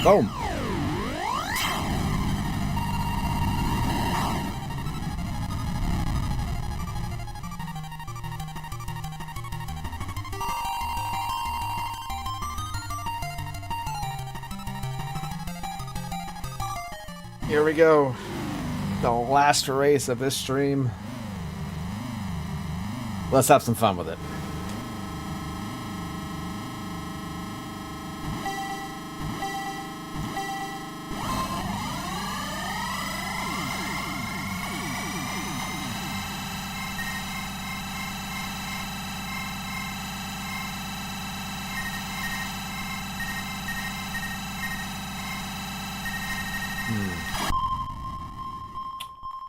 Boom. Here we go. The last race of this stream. Let's have some fun with it.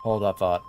Hold that thought.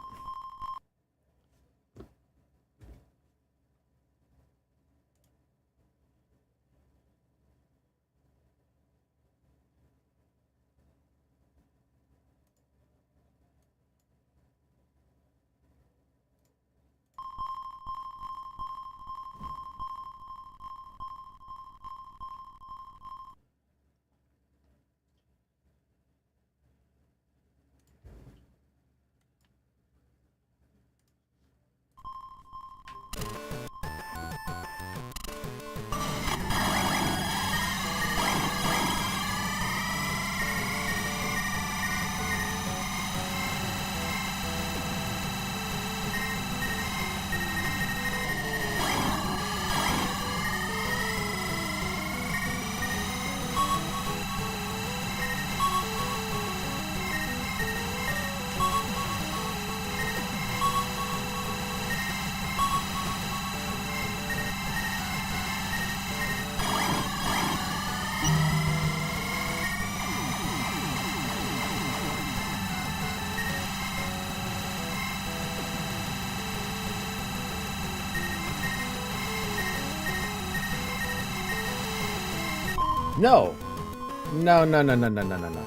No. No, no, no, no, no, no, no, no.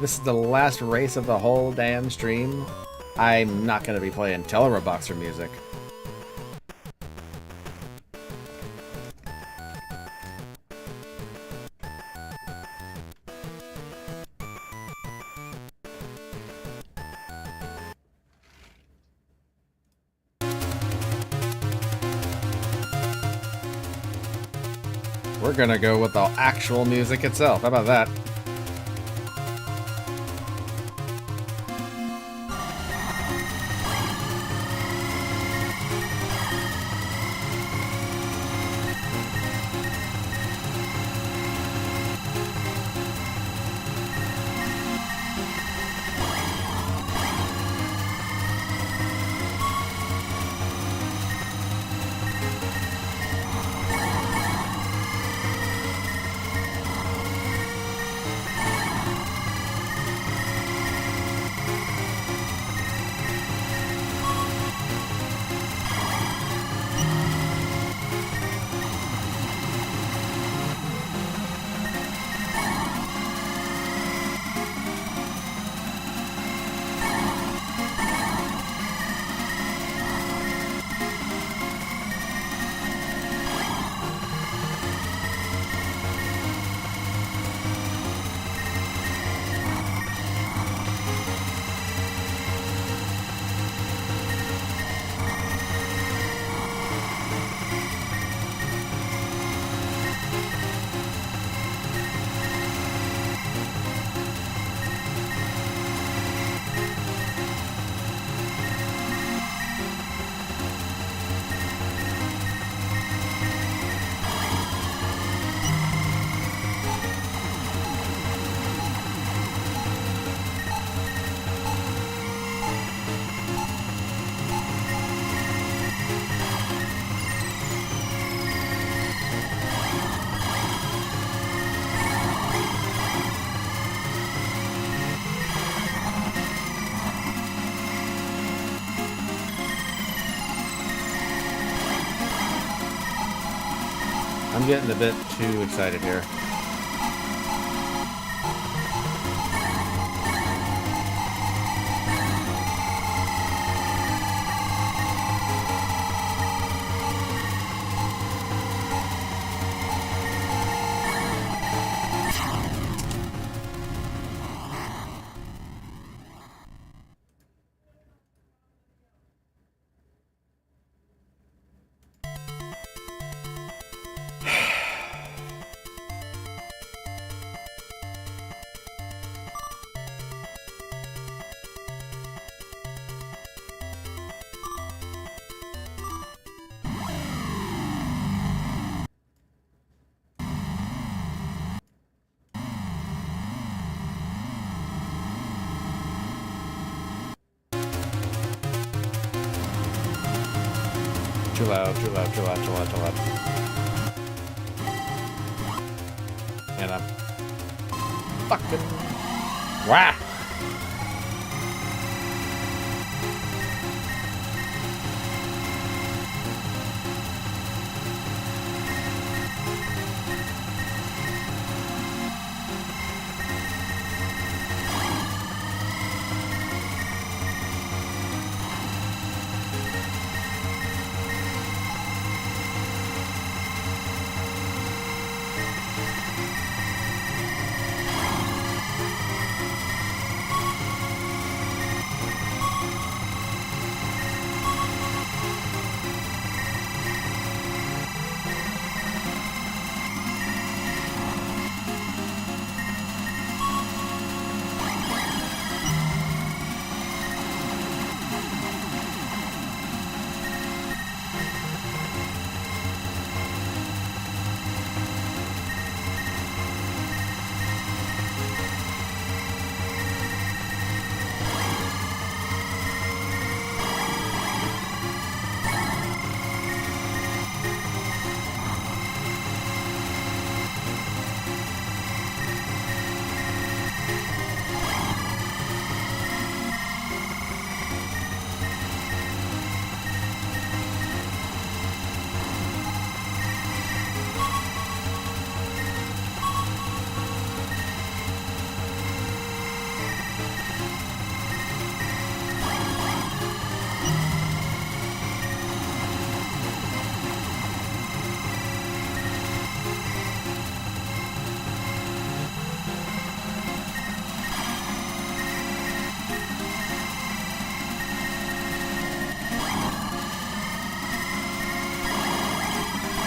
This is the last race of the whole damn stream. I'm not going to be playing Teleroboxer music. We're gonna go with the actual music itself. How about that? I'm getting a bit too excited here. Too loud, too loud, too loud, too loud, too loud. And I'm fucking... Wah!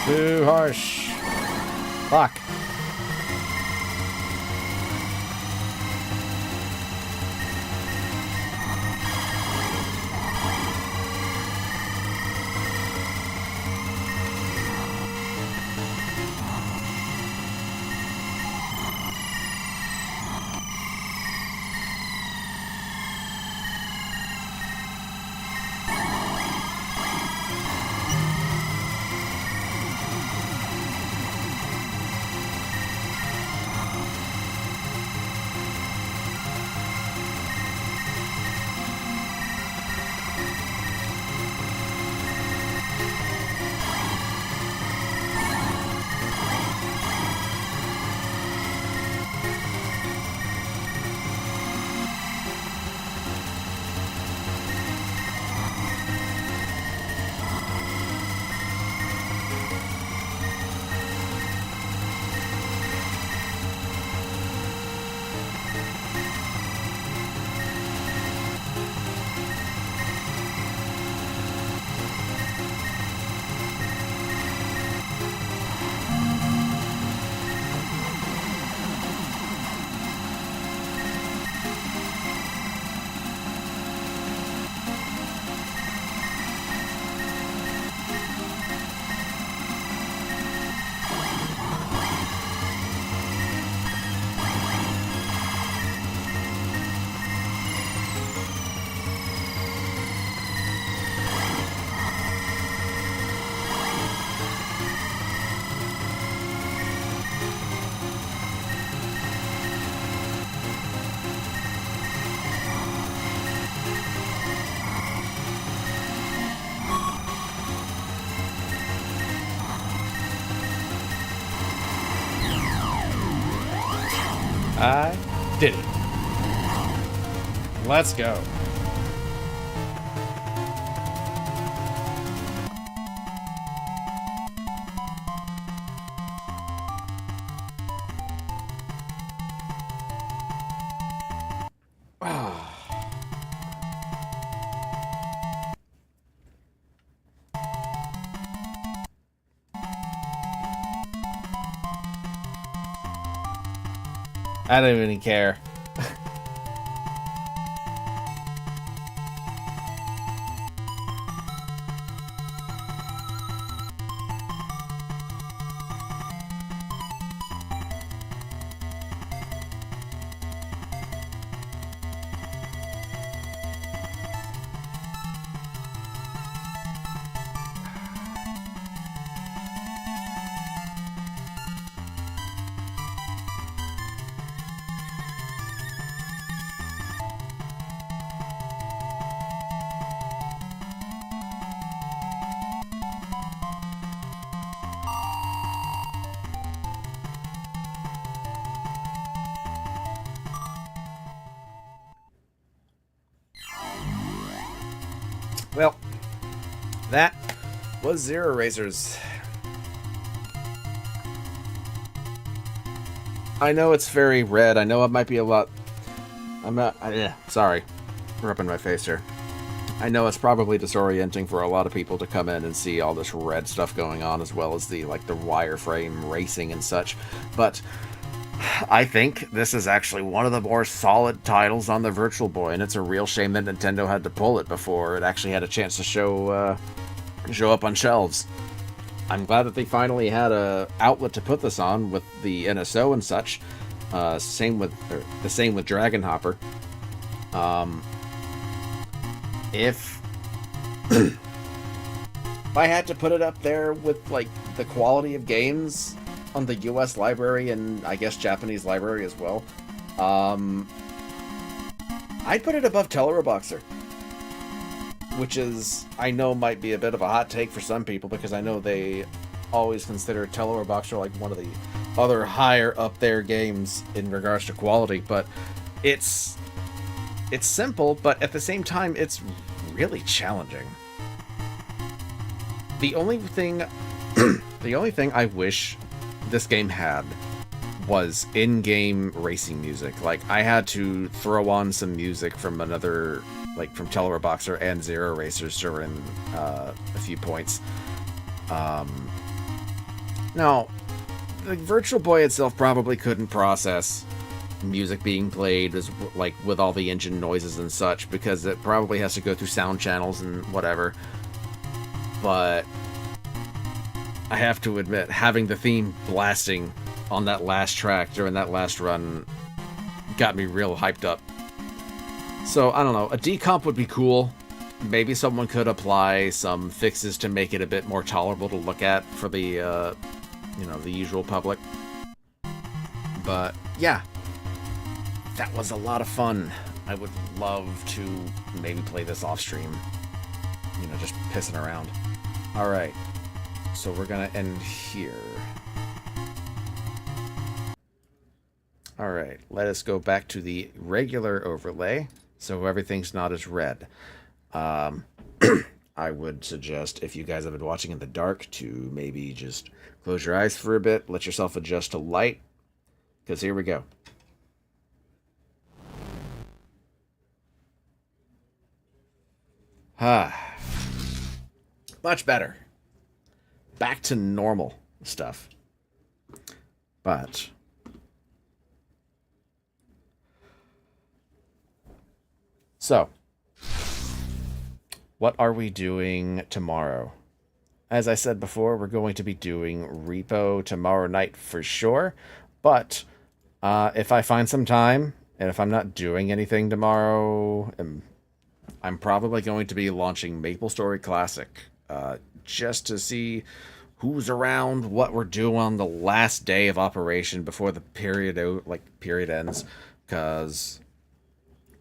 Too harsh. Fuck. Did he? Let's go. I don't even care. Well, that was Zero Razors. I know it's very red. I know it might be a lot. I'm not. Sorry, rubbing my face here. I know it's probably disorienting for a lot of people to come in and see all this red stuff going on, as well as the wireframe racing and such. But I think this is actually one of the more solid titles on the Virtual Boy, and it's a real shame that Nintendo had to pull it before it actually had a chance to show up on shelves. I'm glad that they finally had a outlet to put this on with the NSO and such. The same with Dragon Hopper. If if I had to put it up there with like the quality of games on the US library and I guess Japanese library as well, I'd put it above Teleroboxer, which is, I know, might be a bit of a hot take for some people, because I know they always consider Teleroboxer like one of the other higher up there games in regards to quality, but it's simple, but at the same time it's really challenging. The only thing I wish this game had was in-game racing music. Like, I had to throw on some music from another, like from Teleroboxer and Zero Racers during a few points. Now, the Virtual Boy itself probably couldn't process music being played as like with all the engine noises and such, because it probably has to go through sound channels and whatever. But I have to admit, having the theme blasting on that last track during that last run got me real hyped up. So, I don't know, a decomp would be cool. Maybe someone could apply some fixes to make it a bit more tolerable to look at for the, the usual public. But, yeah. That was a lot of fun. I would love to maybe play this off stream. Just pissing around. Alright. So we're gonna end here. Alright, let us go back to the regular overlay, so everything's not as red. I would suggest, if you guys have been watching in the dark, to maybe just close your eyes for a bit, let yourself adjust to light, because here we go. Much better. Back to normal stuff. But so, what are we doing tomorrow? As I said before, we're going to be doing Repo tomorrow night for sure. But if I find some time, and if I'm not doing anything tomorrow, I'm probably going to be launching MapleStory Classic, just to see who's around, what we're doing on the last day of operation before the period ends, because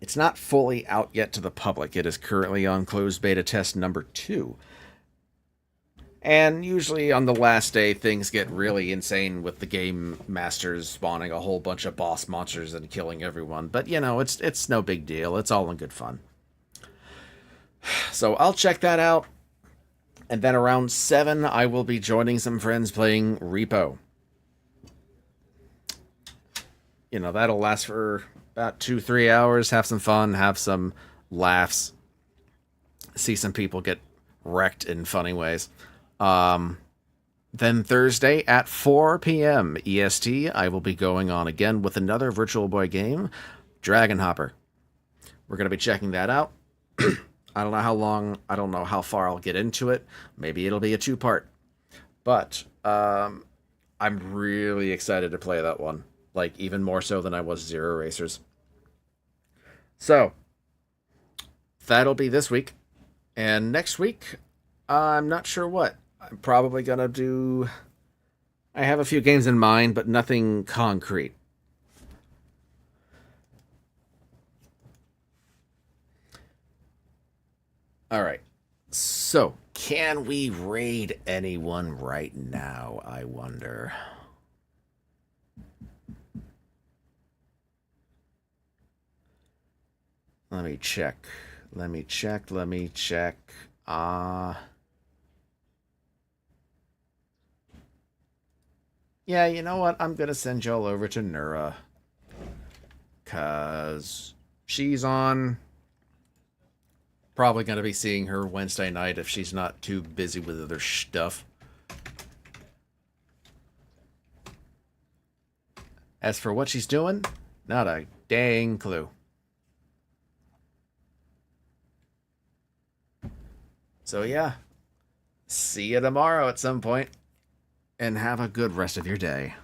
it's not fully out yet to the public. It is currently on closed beta test number 2. And usually on the last day, things get really insane with the game masters spawning a whole bunch of boss monsters and killing everyone. But you know, it's no big deal. It's all in good fun. So I'll check that out. And then around 7, I will be joining some friends playing Repo. You know, that'll last for about 2-3 hours. Have some fun, have some laughs, see some people get wrecked in funny ways. Then Thursday at 4 p.m. EST, I will be going on again with another Virtual Boy game, Dragon Hopper. We're going to be checking that out. I don't know how long, I don't know how far I'll get into it. Maybe it'll be a 2-part. But I'm really excited to play that one. Like, even more so than I was Zero Racers. So, that'll be this week. And next week, I'm not sure what. I'm probably going to do... I have a few games in mind, but nothing concrete. Alright. So, can we raid anyone right now, I wonder? Let me check. Yeah, you know what? I'm gonna send y'all over to Nura. Cause she's on. Probably gonna be seeing her Wednesday night if she's not too busy with other stuff. As for what she's doing, not a dang clue. So yeah, see you tomorrow at some point, and have a good rest of your day.